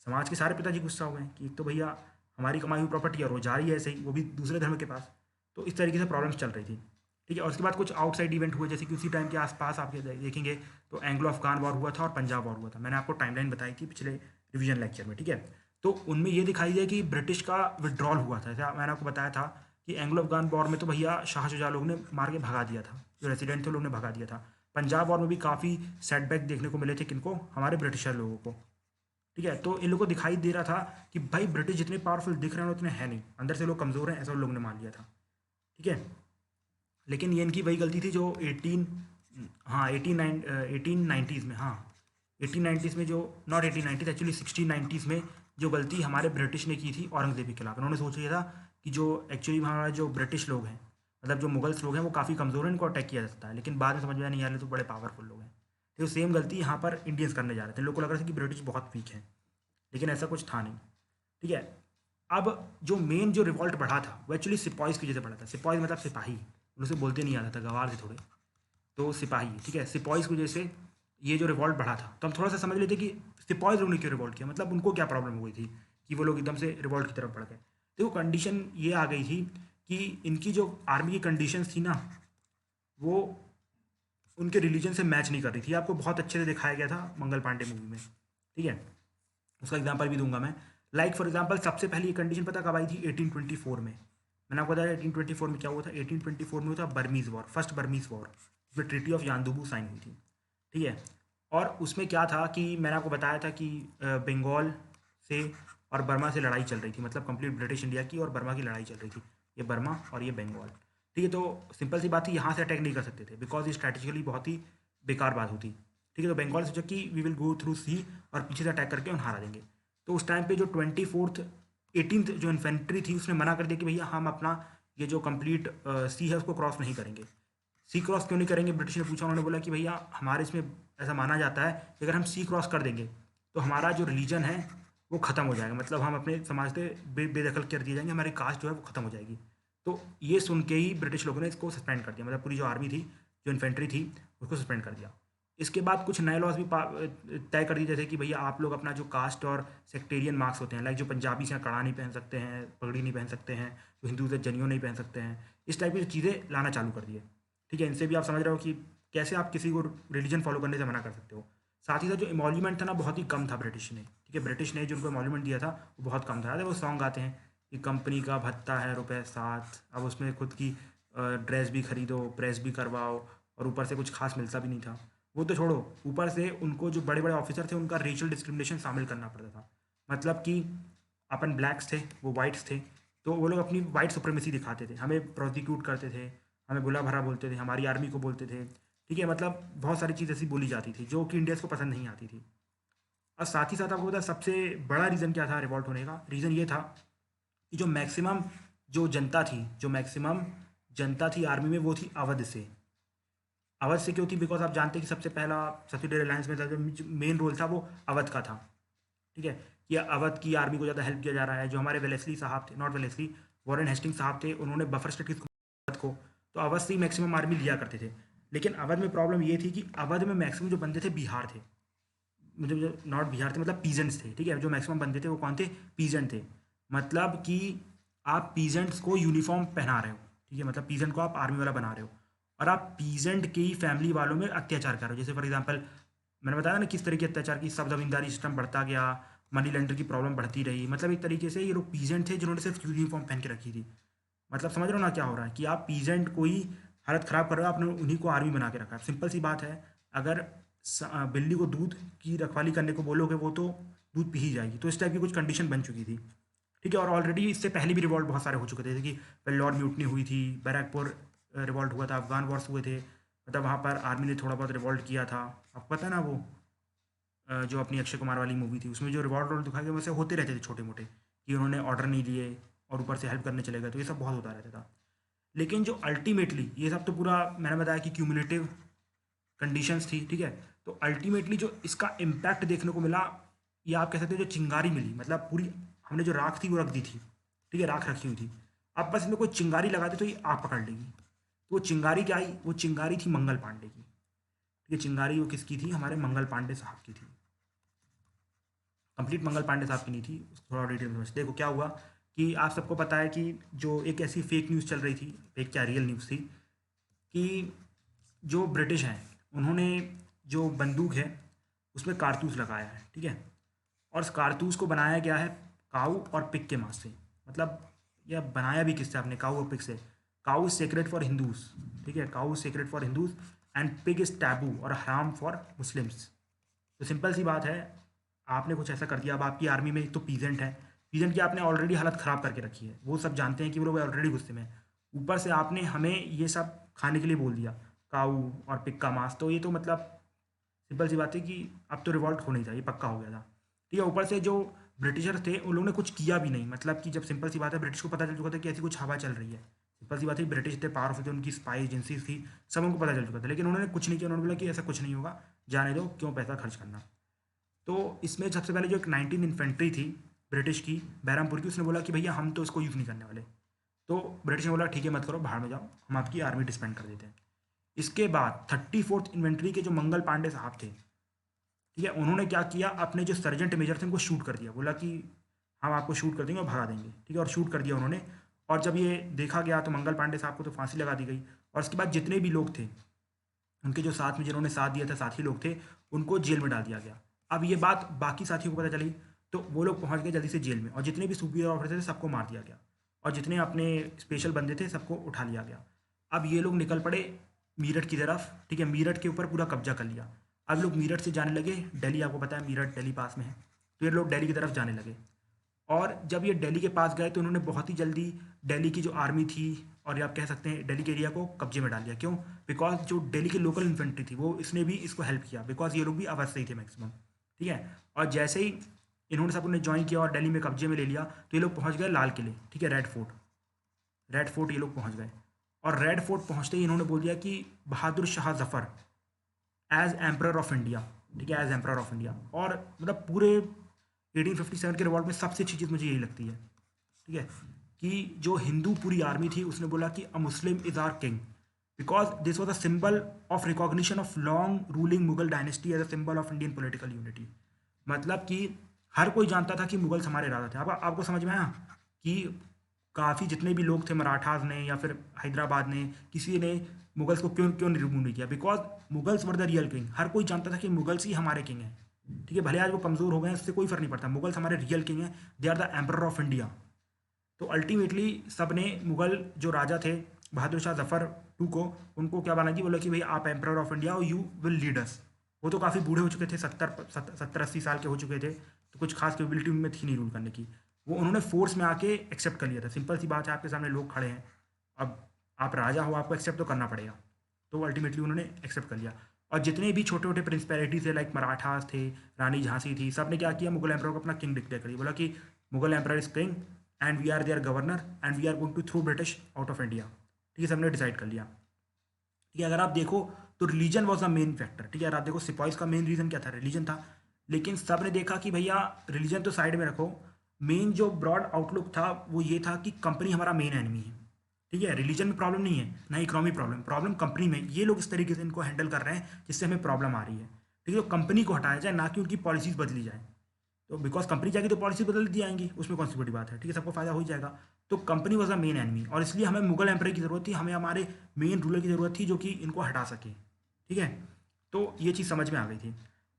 A: समाज के सारे पिताजी गुस्सा हो गए कि एक तो भैया हमारी कमाई हुई प्रॉपर्टी और वो जा रही है ऐसे ही, वो भी दूसरे धर्म के पास। तो इस तरीके से प्रॉब्लम्स चल रही थी। ठीक है। और उसके बाद कुछ आउटसाइड इवेंट हुए, जैसे कि उसी टाइम के आसपास आप ये देखेंगे तो एंग्लो अफगान वॉर हुआ था और पंजाब वॉर हुआ था। मैंने आपको टाइमलाइन बताई थी पिछले रिवीजन लेक्चर में। ठीक है। तो उनमें ये दिखाई दिया कि ब्रिटिश का विड्रॉल हुआ था। जैसे मैंने आपको बताया था कि एंग्लो अफगान वॉर में तो भैया शाह शुजा लोग ने मार के भगा दिया था, जो रेसिडेंट थे लोग ने भगा दिया था। पंजाब वॉर में भी काफ़ी सेटबैक देखने को मिले थे, किनको, हमारे ब्रिटिशर लोगों को। ठीक है, तो इन लोगों को दिखाई दे रहा था कि भाई ब्रिटिश जितने पावरफुल दिख रहे हैं उतने हैं नहीं, अंदर से लोग कमज़ोर हैं, ऐसा उन लोगों ने मान लिया था। ठीक है, लेकिन ये इनकी वही गलती थी जो 1890s में, हाँ 1890s में, जो नॉट 1890s, एक्चुअली 1690s में जो गलती हमारे ब्रिटिश ने की थी औरंगज़ेब के खिलाफ। उन्होंने सोच लिया था कि जो एक्चुअली हमारा जो ब्रिटिश लोग हैं, मतलब जो मुगल्स लोग हैं, वो काफ़ी कमज़ोर हैं, इनको अटैक किया जा सकता है, लेकिन बाद में समझ में आया नहीं यार ये तो बड़े पावरफुल लोग हैं। तो सेम गलती यहाँ पर इंडियंस करने जा रहे थे। लोगों को लग रहा था कि ब्रिटिश बहुत वीक है, लेकिन ऐसा कुछ था नहीं। ठीक है, अब जो मेन जो रिवॉल्ट बढ़ा था वो एक्चुअली सिपाहीज की वजह से बढ़ा था। सिपाही मतलब सिपाही, उनसे बोलते नहीं आता था, गंवार थे थोड़े, तो सिपाही। ठीक है, सिपाहीज की वजह से ये जो रिवॉल्ट बढ़ा था। तो हम थोड़ा सा समझ लेते कि सिपाहीज लोगों ने क्यों रिवॉल्ट किया, मतलब उनको क्या प्रॉब्लम हो गई थी कि वो लोग एकदम से रिवॉल्ट की तरफ बढ़ गए। देखो कंडीशन ये आ गई थी कि इनकी जो आर्मी की कंडीशंस थी ना, वो उनके रिलीजन से मैच नहीं कर रही थी। आपको बहुत अच्छे से दिखाया गया था मंगल पांडे मूवी में। ठीक है, उसका एग्जांपल भी दूंगा मैं। लाइक फॉर एग्जांपल सबसे पहले ये कंडीशन पता कब आई थी? 1824 में। मैंने आपको बताया 1824 में क्या हुआ था। 1824 में हुआ था Burmese war, first Burmese war, जो ट्रीटी ऑफ यानदुबू साइन हुई थी। ठीक है, और उसमें क्या था कि मैंने आपको बताया था कि बंगाल से और बर्मा से लड़ाई चल रही थी, मतलब कंप्लीट ब्रिटिश इंडिया की और बर्मा की लड़ाई चल रही थी, ये बर्मा और ये बंगाल। ठीक है, तो सिंपल सी बात थी, यहाँ से अटैक नहीं कर सकते थे बिकॉज ये स्ट्रैटेजिकली बहुत ही बेकार बात होती। ठीक है, तो बंगाल सोचा कि we will go through C और पीछे से अटैक करके उन्हें हरा देंगे। तो उस टाइम पे जो 24th 18th जो इन्फेंट्री थी उसने मना कर दिया कि भैया हम अपना ये जो कंप्लीट सी है उसको क्रॉस नहीं करेंगे। सी क्रॉस क्यों नहीं करेंगे, ब्रिटिश ने पूछा। उन्होंने बोला कि भैया हमारे इसमें ऐसा माना जाता है कि अगर हम सी क्रॉस कर देंगे तो हमारा जो रिलीजन है वो ख़त्म हो जाएगा, मतलब हम अपने समाज से बेदखल कर दिए जाएंगे, हमारी कास्ट जो है वो ख़त्म हो जाएगी। तो ये सुन के ही ब्रिटिश लोगों ने इसको सस्पेंड कर दिया, मतलब पूरी जो आर्मी थी, जो इन्फेंट्री थी, उसको सस्पेंड कर दिया। इसके बाद कुछ नए लॉज भी तय कर दिए, जैसे कि भैया आप लोग अपना जो कास्ट और सेक्टेरियन मार्क्स होते हैं, लाइक जो पंजाबी से कड़ा नहीं पहन सकते हैं, पगड़ी नहीं पहन सकते हैं, जो हिंदू से जनियो नहीं पहन सकते हैं, इस टाइप की चीज़ें लाना चालू कर दिए। ठीक है, इनसे भी आप समझ रहे हो कि कैसे आप किसी को रिलीजन फॉलो करने से मना कर सकते हो। साथ ही साथ जो इमोल्यूमेंट था ना बहुत ही कम था ब्रिटिश ने। ठीक है, ब्रिटिश ने जो उनको इमोल्यूमेंट दिया था वो बहुत कम था। वो सॉन्ग गाते हैं कि कंपनी का भत्ता है ₹7, अब उसमें खुद की ड्रेस भी खरीदो, प्रेस भी करवाओ, और ऊपर से कुछ खास मिलता भी नहीं था। वो तो छोड़ो, ऊपर से उनको जो बड़े बड़े ऑफिसर थे उनका रेशियल डिस्क्रिमिनेशन शामिल करना पड़ता था। मतलब कि अपन ब्लैक्स थे, वो वाइट्स थे, तो वो लोग अपनी वाइट सुप्रीमेसी दिखाते थे, हमें प्रोसिक्यूट करते थे, हमें बुला भरा बोलते थे, हमारी आर्मी को बोलते थे। ठीक है, मतलब बहुत सारी चीज़ ऐसी बोली जाती थी जो कि इंडियंस को पसंद नहीं आती थी। और साथ ही साथ आपको पता है सबसे बड़ा रीज़न क्या था रिवॉल्ट होने का? रीज़न ये था कि जो मैक्सिमम जो जनता थी, जो मैक्सिमम जनता थी आर्मी में, वो थी अवध से। अवध से क्यों थी? बिकॉज आप जानते हैं कि सबसे पहला सब्सिडियरी अलायंस में जो मेन रोल था वो अवध का था। ठीक है, कि अवध की आर्मी को ज़्यादा हेल्प किया जा रहा है। जो हमारे वेलेस्ली साहब थे, नॉट वेलेस्ली, वॉरेन हेस्टिंग साहब थे, उन्होंने बफर स्टेट की अवध को, तो अवध से ही मैक्सिमम आर्मी लिया करते थे। लेकिन अवध में प्रॉब्लम ये थी कि अवध में मैक्सिमम जो बंदे थे बिहार थे, मतलब जो नॉट बिहार थे, मतलब पीजेंट्स थे। ठीक है, जो मैक्सिमम बंदे थे वो कौन थे? पीजेंट थे। मतलब कि आप पीजेंट्स को यूनिफॉर्म पहना रहे हो। ठीक है, मतलब पीजेंट को आप आर्मी वाला बना रहे हो, और आप पीजेंट की फैमिली वालों में अत्याचार कर रहे हो। जैसे फॉर एग्जांपल मैंने बताया ना किस तरह के अत्याचार की, सब जमींदारी सिस्टम बढ़ता गया, मनी लेंडर की प्रॉब्लम बढ़ती रही। मतलब एक तरीके से ये लोग पीजेंट थे जिन्होंने सिर्फ यूनिफॉर्म पहन के रखी थी। मतलब समझ रहे हो ना क्या हो रहा है कि आप पीजेंट को ही हालत ख़राब कर रहे हो, आपने उन्हीं को आर्मी बना के रखा है। सिंपल सी बात है, अगर बिल्ली को दूध की रखवाली करने को बोलोगे वो तो दूध पी ही जाएगी। तो इस टाइप की कुछ कंडीशन बन चुकी थी। ठीक है, और ऑलरेडी इससे पहले भी रिवॉल्ट बहुत सारे हो चुके थे, जैसे कि वेल्लोर म्यूटनी हुई थी, बैरकपुर रिवॉल्ट हुआ था, अफगान वॉर्स हुए थे, मतलब वहाँ पर आर्मी ने थोड़ा बहुत रिवॉल्ट किया था। आपको पता है ना वो जो अपनी अक्षय कुमार वाली मूवी थी उसमें जो रिवॉल्ट रोल दिखाया गया वैसे होते रहते थे छोटे मोटे, कि उन्होंने ऑर्डर नहीं दिए और ऊपर से हेल्प करने चले गए, तो ये सब बहुत होता रहता था। लेकिन जो अल्टीमेटली ये सब तो पूरा मैंने बताया कि क्यूमुलेटिव कंडीशंस थी। ठीक है, तो अल्टीमेटली जो इसका इम्पैक्ट देखने को मिला, या आप कह सकते हो जो चिंगारी मिली, मतलब पूरी हमने जो राख थी वो रख दी थी। ठीक है, राख रखी हुई थी, अब बस इसमें कोई चिंगारी लगा दे तो ये आग पकड़ लेगी। तो वो चिंगारी क्या आई? वो चिंगारी थी मंगल पांडे की। ये चिंगारी वो किसकी थी? हमारे मंगल पांडे साहब की थी। कंप्लीट मंगल पांडे साहब की नहीं थी, थोड़ा डिटेल में समझते। देखो क्या हुआ कि आप सबको पता है कि जो एक ऐसी फेक न्यूज़ चल रही थी, फेक क्या रियल न्यूज़ थी, कि जो ब्रिटिश हैं उन्होंने जो बंदूक है उसमें कारतूस लगाया है। ठीक है, और इस कारतूस को बनाया गया है काऊ और पिग के मांस से। मतलब यह बनाया भी किससे आपने? काऊ और पिग से। Cow is sacred for Hindus. ठीक है, cow is sacred for Hindus and pig is taboo और हराम फॉर मुस्लिम्स। तो सिंपल सी बात है, आपने कुछ ऐसा कर दिया, अब आपकी आर्मी में एक तो पीजेंट है, पीजेंट की आपने ऑलरेडी हालत ख़राब करके रखी है, वो सब जानते हैं कि वो लोग ऑलरेडी गुस्से में हैं। ऊपर से आपने हमें ये सब खाने के लिए बोल दिया, काऊ और पिग का मांस, तो ये तो मतलब सिंपल सी बात है कि अब तो रिवॉल्ट होना ही था, ये पक्का हो गया था। ठीक है, ऊपर से जो ब्रिटिशर्स थे उन लोगों ने कुछ किया भी नहीं, मतलब कि जब सिंपल सी बात है ब्रिटिश को पता चल चुका था कि ऐसी कुछ हवा चल रही है, सिंपल सी बात है ब्रिटिश थे, पावरफुल थे, उनकी स्पाई एजेंसीज थी, सब उनको पता चल चुका था, लेकिन उन्होंने कुछ नहीं किया। उन्होंने बोला कि ऐसा कुछ नहीं होगा, जाने दो, क्यों पैसा खर्च करना। तो इसमें सबसे पहले जो एक 19 इन्फेंट्री थी ब्रिटिश की, बैरमपुर की, उसने बोला कि भैया हम तो इसको यूज़ नहीं करने वाले। तो ब्रिटिश ने बोला ठीक है, मत करो, बाहर में जाओ, हम आपकी आर्मी डिस्पेंड कर देते हैं। इसके बाद 34th इन्वेंट्री के जो मंगल पांडे साहब थे, ठीक है, उन्होंने क्या किया, अपने जो सर्जेंट मेजर थे उनको शूट कर दिया, बोला कि हम आपको शूट कर देंगे और भगा देंगे। ठीक है, और शूट कर दिया उन्होंने। और जब ये देखा गया तो मंगल पांडे साहब को तो फांसी लगा दी गई, और उसके बाद जितने भी लोग थे उनके जो साथ में जिन्होंने साथ दिया था, साथी लोग थे, उनको जेल में डाल दिया गया। अब ये बात बाकी साथियों को पता चली, तो वो लोग पहुंच गए जल्दी से जेल में, और जितने भी सुपीरियर ऑफिसर थे सबको मार दिया गया, और जितने अपने स्पेशल बंदे थे सबको उठा लिया गया। अब ये लोग निकल पड़े मीरठ की तरफ। ठीक है, मीरठ के ऊपर पूरा कब्जा कर लिया। अब लोग मीरठ से जाने लगे दिल्ली, आपको पता है मीरठ दिल्ली पास में है, तो ये लोग दिल्ली की तरफ जाने लगे। और जब ये दिल्ली के पास गए तो उन्होंने बहुत ही जल्दी दिल्ली की जो आर्मी थी, और ये आप कह सकते हैं दिल्ली के एरिया को कब्जे में डाल लिया। क्यों? बिकॉज जो दिल्ली की लोकल इन्फेंट्री थी वो इसने भी इसको हेल्प किया, बिकॉज ये लोग भी अवध से ही थे मैक्सिमम। ठीक है, और जैसे ही इन्होंने सब उन्हें ज्वाइन किया और दिल्ली में कब्जे में ले लिया, तो ये लोग पहुंच गए लाल किले। ठीक है, रेड फोर्ट, रेड फोर्ट ये लोग पहुंच गए। और रेड फोर्ट पहुंचते ही इन्होंने बोल दिया कि Bahadur Shah Zafar as emperor of India. ठीक है, एज एम्प्रर ऑफ इंडिया। और मतलब पूरे 1857 के रिवॉल्ट में सबसे अच्छी चीज़ मुझे यही लगती है, ठीक है, कि जो हिंदू पूरी आर्मी थी उसने बोला कि a Muslim is our king, because this was a symbol of recognition of long ruling Mughal dynasty as a symbol of Indian political unity. मतलब कि हर कोई जानता था कि मुगल्स हमारे राजा थे। अब आपको समझ में आया कि काफ़ी जितने भी लोग थे, मराठास ने या फिर हैदराबाद ने, किसी ने मुगल्स को क्यों क्यों रिमूव नहीं किया, because Mughals were the real king. हर कोई जानता था कि मुगल्स ही हमारे किंग हैं। ठीक है, भले आज वो कमज़ोर हो गए हैं, उससे कोई फर्क नहीं पड़ता, मुगल्स हमारे रियल किंग हैं, they are the emperor of India. तो अल्टीमेटली सब ने मुगल जो राजा थे बहादुर शाह जफर टू को, उनको क्या बना कि बोला कि भाई आप एम्पर ऑफ इंडिया और यू विल लीड अस। वो तो काफ़ी बूढ़े हो चुके थे, 70-80 साल के हो चुके थे, तो कुछ खास कैपेबिलिटी उनमें थी नहीं रूल करने की। वो उन्होंने फोर्स में आके एक्सेप्ट कर लिया था। सिंपल सी बात है, आपके सामने लोग खड़े हैं, अब आप राजा हो, आपको एक्सेप्ट तो करना पड़ेगा। तो अल्टीमेटली उन्होंने एक्सेप्ट कर लिया। और जितने भी छोटे छोटे प्रिंसिपैलिटी थे, लाइक मराठास थे, रानी झांसी थी, सब ने क्या किया, मुगल एम्पर को अपना किंग डिक्लेयर कर दिया। बोला कि Mughal emperor is king and we are their governor and we are going to through British out of India. ठीक है, सबने डिसाइड कर लिया। ठीक है, अगर आप देखो तो religion was the main factor. ठीक है, अगर आप देखो सिपाहीज का मेन रीजन क्या था, रिलीजन था। लेकिन सब ने देखा कि भैया रिलीजन तो साइड में रखो, मेन जो ब्रॉड आउटलुक था वो ये था कि कंपनी हमारा मेन एनिमी है। ठीक है, रिलीजन में प्रॉब्लम नहीं है, ना इकोनॉमी प्रॉब्लम, प्रॉब्लम कंपनी में। ये लोग इस तरीके से इनको हैंडल कर रहे हैं जिससे हमें प्रॉब्लम आ रही है। ठीक है, तो कंपनी को हटाया जाए, ना कि उनकी पॉलिसीज बदली जाए। तो बिकॉज कंपनी जाएगी तो पॉलिसी बदल दी जाएंगी, उसमें कौन सी बड़ी बात है। ठीक है, सबको फायदा हो ही जाएगा। तो company was a main enemy, और इसलिए हमें मुगल एम्पायर की जरूरत थी, हमें हमारे मेन रूलर की जरूरत थी जो कि इनको हटा सके। ठीक है, तो ये चीज़ समझ में आ गई थी।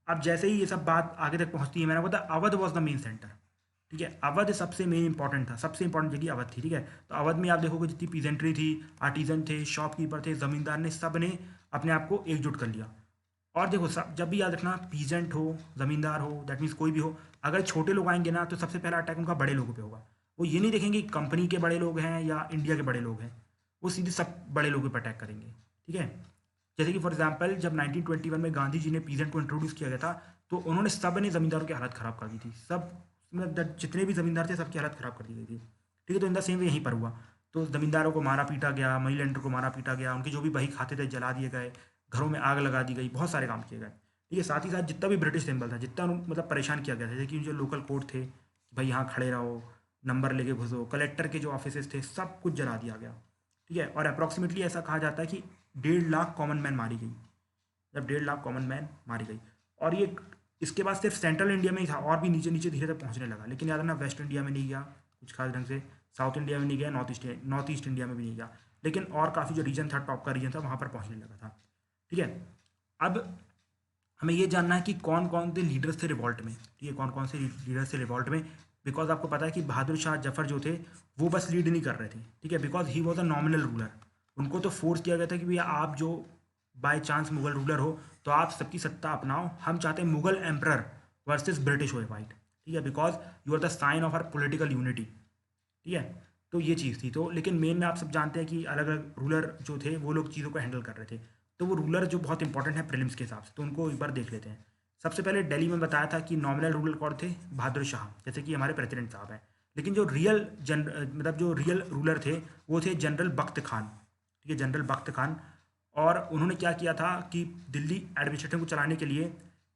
A: अब जैसे ही ये सब बात आगे तक पहुंचती है, मैंने बताया Awadh was the main centre. ठीक है, अवध सबसे मेन इंपॉर्टेंट था, सबसे इंपॉर्टेंट जगह अवध थी। ठीक है, तो अवध में आप देखोगे जितनी पीजेंट्री थी, आर्टिजन थे, शॉपकीपर थे, जमींदार ने, सब ने अपने आप को एकजुट कर लिया। और देखो सब, जब भी याद रखना, पीजेंट हो, ज़मींदार हो, दैट मीन्स कोई भी हो, अगर छोटे लोग आएंगे ना तो सबसे पहला अटैक उनका बड़े लोगों पे होगा। वो ये नहीं देखेंगे कि कंपनी के बड़े लोग हैं या इंडिया के बड़े लोग हैं, वो सीधे सब बड़े लोगों पे अटैक करेंगे। ठीक है, जैसे कि फॉर एग्जांपल जब 1921 में गांधी जी ने पीजेंट को इंट्रोड्यूस किया गया था, तो उन्होंने सब ने ज़मींदारों की हालत ख़राब कर दी थी। सब मतलब जितने भी ज़मींदार थे सबकी हालत ख़राब कर दी गई थी। ठीक है, तो इन द सेम वे यहीं पर हुआ। तो ज़मींदारों को मारा पीटा गया, मनी लेंडर को मारा पीटा गया, उनके जो भी बही खाते थे जला दिए गए, घरों में आग लगा दी गई, बहुत सारे काम किए गए। ठीक है, साथ ही साथ जितना भी ब्रिटिश सिंबल था, जितना मतलब परेशान किया गया था, जैसे कि जो लोकल कोर्ट थे कि भाई यहाँ खड़े रहो, नंबर लेके घुसो, कलेक्टर के जो ऑफिसेज थे, सब कुछ जला दिया गया। ठीक है, और अप्रॉक्सीमेटली ऐसा कहा जाता है कि 1.5 लाख कॉमन मैन मारी गई, जब 1.5 लाख कॉमन मैन मारी गई। और ये इसके बाद सिर्फ सेंट्रल इंडिया में ही था, और भी नीचे नीचे धीरे धीरे पहुंचने लगा। लेकिन याद रखना, वेस्ट इंडिया में नहीं गया कुछ खास ढंग से, साउथ इंडिया में नहीं गया, नॉर्थ ईस्ट इंडिया में भी नहीं गया, लेकिन और काफ़ी जो रीजन था, टॉप का रीजन था, वहाँ पर पहुँचने लगा था। ठीक है, अब हमें ये जानना है कि कौन कौन से लीडर्स थे रिवॉल्ट में। ठीक है, कौन कौन से लीडर्स थे रिवॉल्ट में, बिकॉज आपको पता है कि बहादुर शाह जफर जो थे वो बस लीड नहीं कर रहे थे। ठीक है, because he was a nominal ruler. उनको तो फोर्स किया गया था कि भैया आप जो बाय चांस मुगल रूलर हो तो आप सबकी सत्ता अपनाओ, हम चाहते हैं मुगल एम्प्रर वर्सेस ब्रिटिश हुए वाइट, ठीक है, because you are the sign of our political unity, ठीक है। तो ये चीज़ थी। तो लेकिन मेन में आप सब जानते हैं कि अलग अलग रूलर जो थे वो लोग चीज़ों को हैंडल कर रहे थे। तो वो रूलर जो बहुत इंपॉर्टेंट है प्रीलिम्स के हिसाब से, तो उनको एक बार देख लेते हैं। सबसे पहले दिल्ली में बताया था कि नॉमिनल रूलर कौन थे, बहादुर शाह, जैसे कि हमारे प्रेसिडेंट साहब हैं। लेकिन जो रियल मतलब जो रियल रूलर थे वो थे जनरल बख्त खान, ठीक है, जनरल बख्त खान। और उन्होंने क्या किया था कि दिल्ली एडमिनिस्ट्रेशन को चलाने के लिए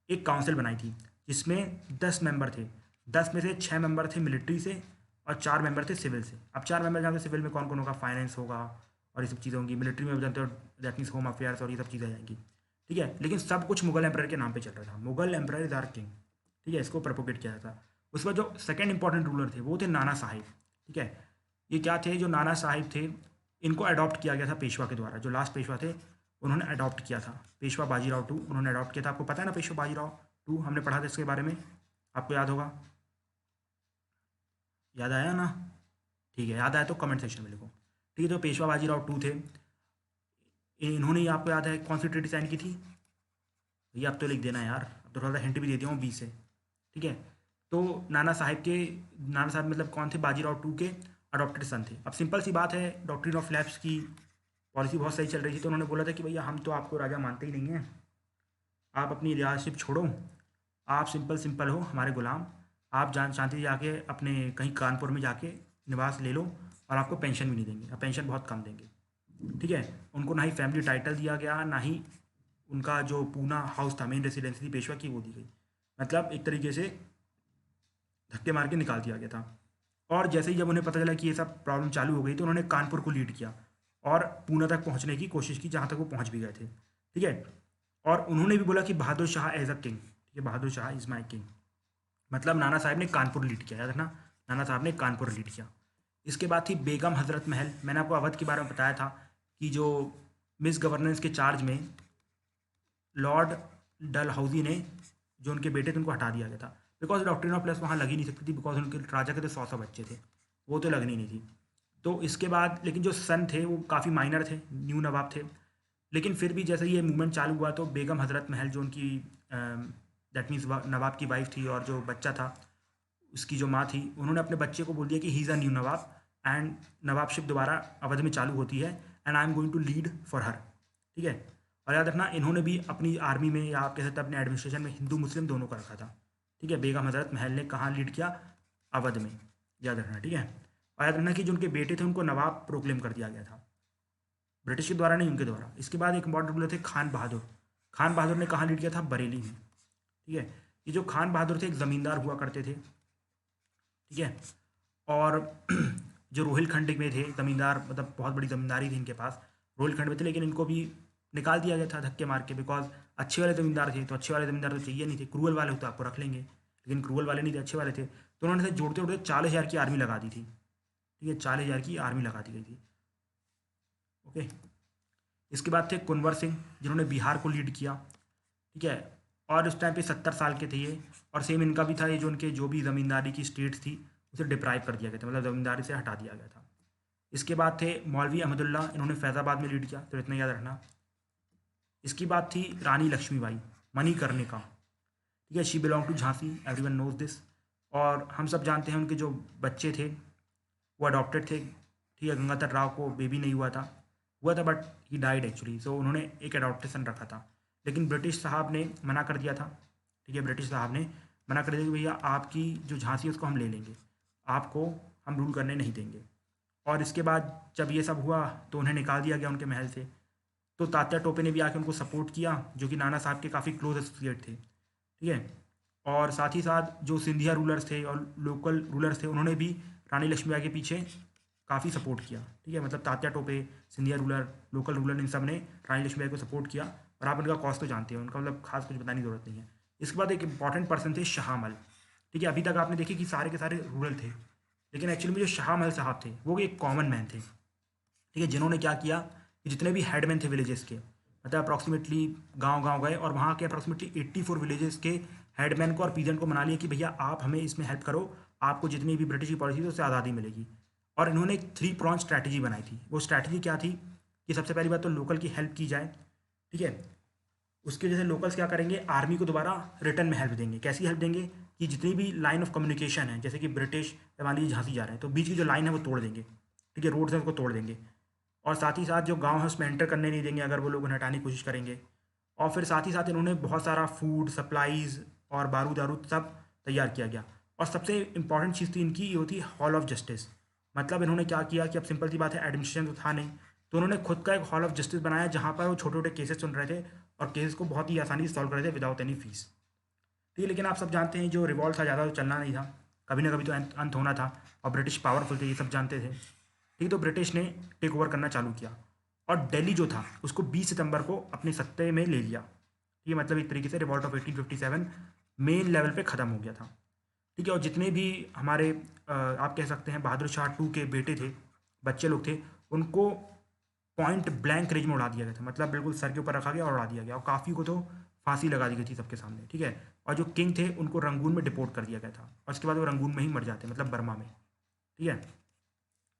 A: एक काउंसिल बनाई थी जिसमें 10 मेंबर थे। 10 में से 6 मेंबर थे मिलिट्री से और 4 मेंबर थे सिविल से। अब 4 मेंबर जहाँ पे सिविल में कौन कौन होगा, फाइनेंस होगा और ये सब चीज़ें होंगी। मिलिट्री में जानते हो दैट मीन्स होम अफेयर्स और ये सब चीज़ें आएंगी, ठीक है। लेकिन सब कुछ मुगल एम्पायर के नाम पे चल रहा था, Mughal empire is our king, ठीक है, इसको प्रोपोगेट किया था। उसके बाद जो सेकंड इंपॉर्टेंट रूलर थे वो थे नाना साहिब, ठीक है। ये क्या थे, जो नाना साहिब थे इनको अडॉप्ट किया गया था पेशवा के द्वारा। जो लास्ट पेशवा थे उन्होंने अडॉप्ट किया था, पेशवा बाजीराव टू उन्होंने अडॉप्ट किया था। आपको पता है ना पेशवा बाजीराव टू, हमने पढ़ा था इसके बारे में, आपको याद होगा, याद आया ना, ठीक है, याद आया तो कमेंट सेक्शन में लिखो, ठीक है। तो पेशवा बाजीराव टू थे, इन्होंने ही आपको याद है कौन सी ट्रीटी साइन की थी, ये आप तो लिख देना यार, अब तो थोड़ा सा हिंट भी दे दिया हूँ 20 से, ठीक है। तो नाना साहिब के, नाना साहब मतलब कौन थे, बाजीराव टू के अडॉप्टेड सन थे। अब सिंपल सी बात है, डॉक्ट्रिन ऑफ लैप्स की पॉलिसी बहुत सही चल रही थी, तो उन्होंने बोला था कि भैया हम तो आपको राजा मानते ही नहीं हैं, आप अपनी रियासत छोड़ो, आप सिंपल सिंपल हो हमारे गुलाम, आप जान शांति से जाके अपने कहीं कानपुर में जाके निवास ले लो और आपको पेंशन भी नहीं देंगे, अब पेंशन बहुत कम देंगे, ठीक है। उनको ना ही फैमिली टाइटल दिया गया, ना ही उनका जो पूना हाउस था, मेन रेसिडेंसी थी पेशवा की, वो दी गई। मतलब एक तरीके से धक्के मार के निकाल दिया गया था। और जैसे ही जब उन्हें पता चला कि ये सब प्रॉब्लम चालू हो गई तो उन्होंने कानपुर को लीड किया और पूना तक पहुंचने की कोशिश की, जहां तक वो पहुंच भी गए थे, ठीक है। और उन्होंने भी बोला कि Bahadur Shah as a king, ठीक है, Bahadur Shah is my king. मतलब नाना साहब ने कानपुर लीड किया, याद रखना, नाना साहब ने कानपुर लीड किया। इसके बाद थी बेगम हजरत महल। मैंने आपको अवध के बारे में बताया था कि जो मिस गवर्नेंस के चार्ज में लॉर्ड डलहौजी ने, जो उनके बेटे थे, उनको हटा दिया गया था, बिकॉज डॉक्ट्रिन ऑफ प्लस वहाँ लगी नहीं सकती थी, बिकॉज उनके राजा के तो 100 बच्चे थे, वो तो लगनी नहीं थी। तो इसके बाद लेकिन जो सन थे वो काफ़ी माइनर थे, न्यू नवाब थे। लेकिन फिर भी जैसे ये मूवमेंट चालू हुआ तो बेगम हजरत महल, जो उनकी दैट मीन्स नवाब की वाइफ थी, और जो बच्चा था उसकी जो माँ थी, उन्होंने अपने बच्चे को बोल दिया कि he is a new nawab and nawabship दोबारा अवध में चालू होती है and I am going to lead for her, ठीक है। और याद रखना, इन्होंने भी अपनी आर्मी में या आप कह सकते हैं अपने एडमिनिस्ट्रेशन में हिंदू मुस्लिम दोनों का रखा था, ठीक है। बेगम हजरत महल ने कहाँ लीड किया, अवध में, याद रखना, ठीक है। और याद रखना कि जो उनके बेटे थे उनको नवाब प्रोक्लेम कर दिया गया था, ब्रिटिश के द्वारा नहीं, उनके द्वारा। इसके बाद एक इंपॉर्टेंट रूलर थे खान बहादुर। खान बहादुर ने कहाँ लीड किया था, बरेली में, ठीक है। ये जो खान बहादुर थे एक ज़मींदार हुआ करते थे, ठीक है। और जो रोहिलखंड में थे ज़मींदार, मतलब बहुत बड़ी ज़मींदारी थी इनके पास, रोहिलखंड में थे, लेकिन इनको भी निकाल दिया गया था धक्के मार के, बिकॉज अच्छे वाले ज़मींदार थे, तो अच्छे वाले ज़मींदार तो चाहिए नहीं थे, क्रूअल वाले हो तो आपको रख लेंगे, लेकिन क्रूअल वाले नहीं थे, अच्छे वाले थे। तो उन्होंने जोड़ते जोड़ते 40,000 की आर्मी लगा दी थी, ठीक है, 40,000 की आर्मी लगा दी गई थी, ओके। इसके बाद थे कुंवर सिंह, जिन्होंने बिहार को लीड किया, ठीक है। और उस टाइम पे 70 साल के थे ये। और सेम इनका भी था, ये जो उनके जो भी ज़मींदारी की स्टेट्स थी उसे डिप्राइव कर दिया गया था, मतलब ज़मींदारी से हटा दिया गया था। इसके बाद थे मौलवी अहमदुल्ला, इन्होंने फैज़ाबाद में लीड किया, तो इतना याद रखना। इसकी बात थी रानी लक्ष्मीबाई, मणिकर्णिका, ठीक है, she belong to Jhansi, everyone knows this. और हम सब जानते हैं उनके जो बच्चे थे वो अडॉप्टेड थे, ठीक है। गंगाधर राव को बेबी नहीं हुआ था बट ही डाइड एक्चुअली, सो उन्होंने एक अडॉप्टेशन रखा था। लेकिन ब्रिटिश साहब ने मना कर दिया था, ठीक है, ब्रिटिश साहब ने मना कर दिया कि भैया आपकी जो झांसी है उसको हम ले लेंगे, आपको हम रूल करने नहीं देंगे। और इसके बाद जब ये सब हुआ तो उन्हें निकाल दिया गया उनके महल से। तो तात्या टोपे ने भी आके उनको सपोर्ट किया, जो कि नाना साहब के काफ़ी क्लोज एसोसिएट थे, ठीक है। और साथ ही साथ जो सिंधिया रूलर्स थे और लोकल रूलर्स थे उन्होंने भी रानी लक्ष्मीबाई के पीछे काफ़ी सपोर्ट किया, ठीक है। मतलब Tatya Tope, Scindia ruler, local ruler, इन सब ने रानी लक्ष्मीबाई को सपोर्ट किया। और आप उनका कॉस्ट तो जानते हो, उनका मतलब खास कुछ बताने की जरूरत नहीं है। इसके बाद एक इंपॉर्टेंट पर्सन थे शाहमल, ठीक है। अभी तक आपने देखी कि सारे के सारे रूरल थे, लेकिन एक्चुअली में जो शाहमल साहब थे वो एक कॉमन मैन थे, ठीक है, जिन्होंने क्या किया कि जितने भी हेडमैन थे विलेजेस के, मतलब अप्रॉक्सीमेटली गांव गांव गए और वहाँ के अप्रॉक्सीमेटली 84 विलेजेस के हेडमैन को और पीजन को मना लिया कि भैया आप हमें इसमें हेल्प करो, आपको जितनी भी ब्रिटिश की पॉलिसी थी उससे आज़ादी मिलेगी। और इन्होंने एक 3 प्रॉन्ग स्ट्रैटेजी बनाई थी। वो स्ट्रैटेजी क्या थी कि सबसे पहली बात तो लोकल की हेल्प की जाए, ठीक है। उसकी वजह से लोकल्स क्या करेंगे, आर्मी को दोबारा रिटर्न में हेल्प देंगे। कैसी हेल्प देंगे कि जितनी भी लाइन ऑफ कम्युनिकेशन है, जैसे कि ब्रिटिश मान लीजिए झांसी जा रहे हैं तो बीच की जो लाइन है वो तोड़ देंगे, ठीक है, रोड्स हैं उसको तोड़ देंगे। और साथ ही साथ जो गांव है उसमें एंटर करने नहीं देंगे अगर वो लोग उन्हें हटाने की कोशिश करेंगे। और फिर साथ ही साथ इन्होंने बहुत सारा फूड सप्लाईज और बारूद दारूद सब तैयार किया गया। और सबसे इंपॉर्टेंट चीज़ थी इनकी, ये होती है हॉल ऑफ जस्टिस। मतलब इन्होंने क्या किया कि अब सिंपल सी बात है, एडमिनिस्ट्रेशन तो था नहीं, तो उन्होंने खुद का एक हॉल ऑफ जस्टिस बनाया जहाँ पर वो छोटे छोटे केसेस सुन रहे थे और केसेस को बहुत ही आसानी से सॉल्व कर रहे थे विदाउट एनी फीस। ठीक है, लेकिन आप सब जानते हैं जो रिवॉल्ट था ज़्यादा तो चलना नहीं था, कभी ना कभी तो अंत होना था, और ब्रिटिश पावरफुल थे, ये सब जानते थे। ठीक, तो ब्रिटिश ने टेक ओवर करना चालू किया और दिल्ली जो था उसको 20 सितंबर को अपने सत्ते में ले लिया। ठीक है, मतलब एक तरीके से रिवॉल्ट ऑफ 1857 मेन लेवल पे ख़त्म हो गया था। ठीक है, और जितने भी हमारे आप कह सकते हैं बहादुर शाह टू के बेटे थे, बच्चे लोग थे, उनको पॉइंट ब्लैंक रेंज में उड़ा दिया गया था। मतलब बिल्कुल सर के ऊपर रखा गया और उड़ा दिया गया, और काफ़ी को तो फांसी लगा दी गई थी सबके सामने। ठीक है, और जो किंग थे उनको रंगून में डिपोर्ट कर दिया गया था, और उसके बाद वो रंगून में ही मर जाते, मतलब बर्मा में। ठीक है,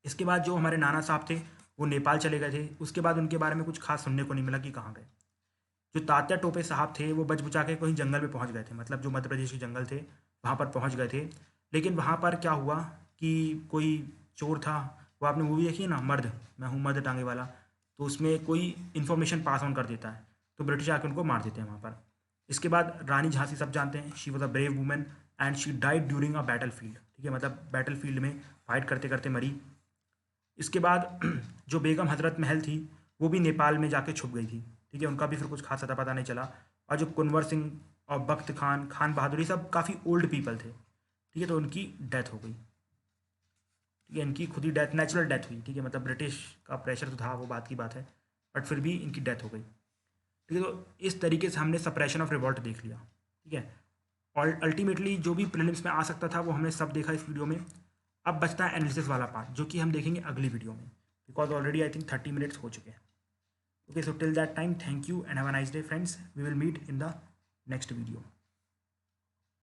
A: इसके बाद जो हमारे नाना साहब थे वो नेपाल चले गए थे। उसके बाद उनके बारे में कुछ खास सुनने को नहीं मिला कि कहाँ गए। जो तात्या टोपे साहब थे वो बच बुचा के कहीं जंगल में पहुँच गए थे, मतलब जो मध्य प्रदेश के जंगल थे वहाँ पर पहुँच गए थे। लेकिन वहाँ पर क्या हुआ कि कोई चोर था, वो आपने मूवी देखी है ना मर्द, मैं हूँ मर्द टांगे वाला, तो उसमें कोई इन्फॉर्मेशन पास ऑन कर देता है तो ब्रिटिश आके उनको मार देते हैं वहाँ पर। इसके बाद रानी झांसी सब जानते हैं, she was a brave women and she died during a battle field. ठीक है, मतलब बैटल फील्ड में फाइट करते करते मरी। इसके बाद जो बेगम हजरत महल थी वो भी नेपाल में जाके छुप गई थी। ठीक है, उनका भी फिर कुछ खास अता पता नहीं चला। और जो कुंवर सिंह और बख्त खान, खान बहादुर, ये सब काफ़ी ओल्ड पीपल थे। ठीक है, तो उनकी डेथ हो गई। ठीक है, इनकी खुद ही डेथ, नेचुरल डेथ हुई। ठीक है, मतलब ब्रिटिश का प्रेशर तो था, वो बात की बात है, बट फिर भी इनकी डेथ हो गई। ठीक है, तो इस तरीके से हमने सप्रेशन ऑफ रिवॉल्ट देख लिया। ठीक है, और अल्टीमेटली जो भी प्रीलिम्स में आ सकता था वो हमने सब देखा इस वीडियो में। अब बचता है एनालिसिस वाला पार्ट, जो कि हम देखेंगे अगली वीडियो में, because already I think 30 minutes हो चुके हैं। Okay, so till that time, thank you and have a nice day friends, we will meet in the next video.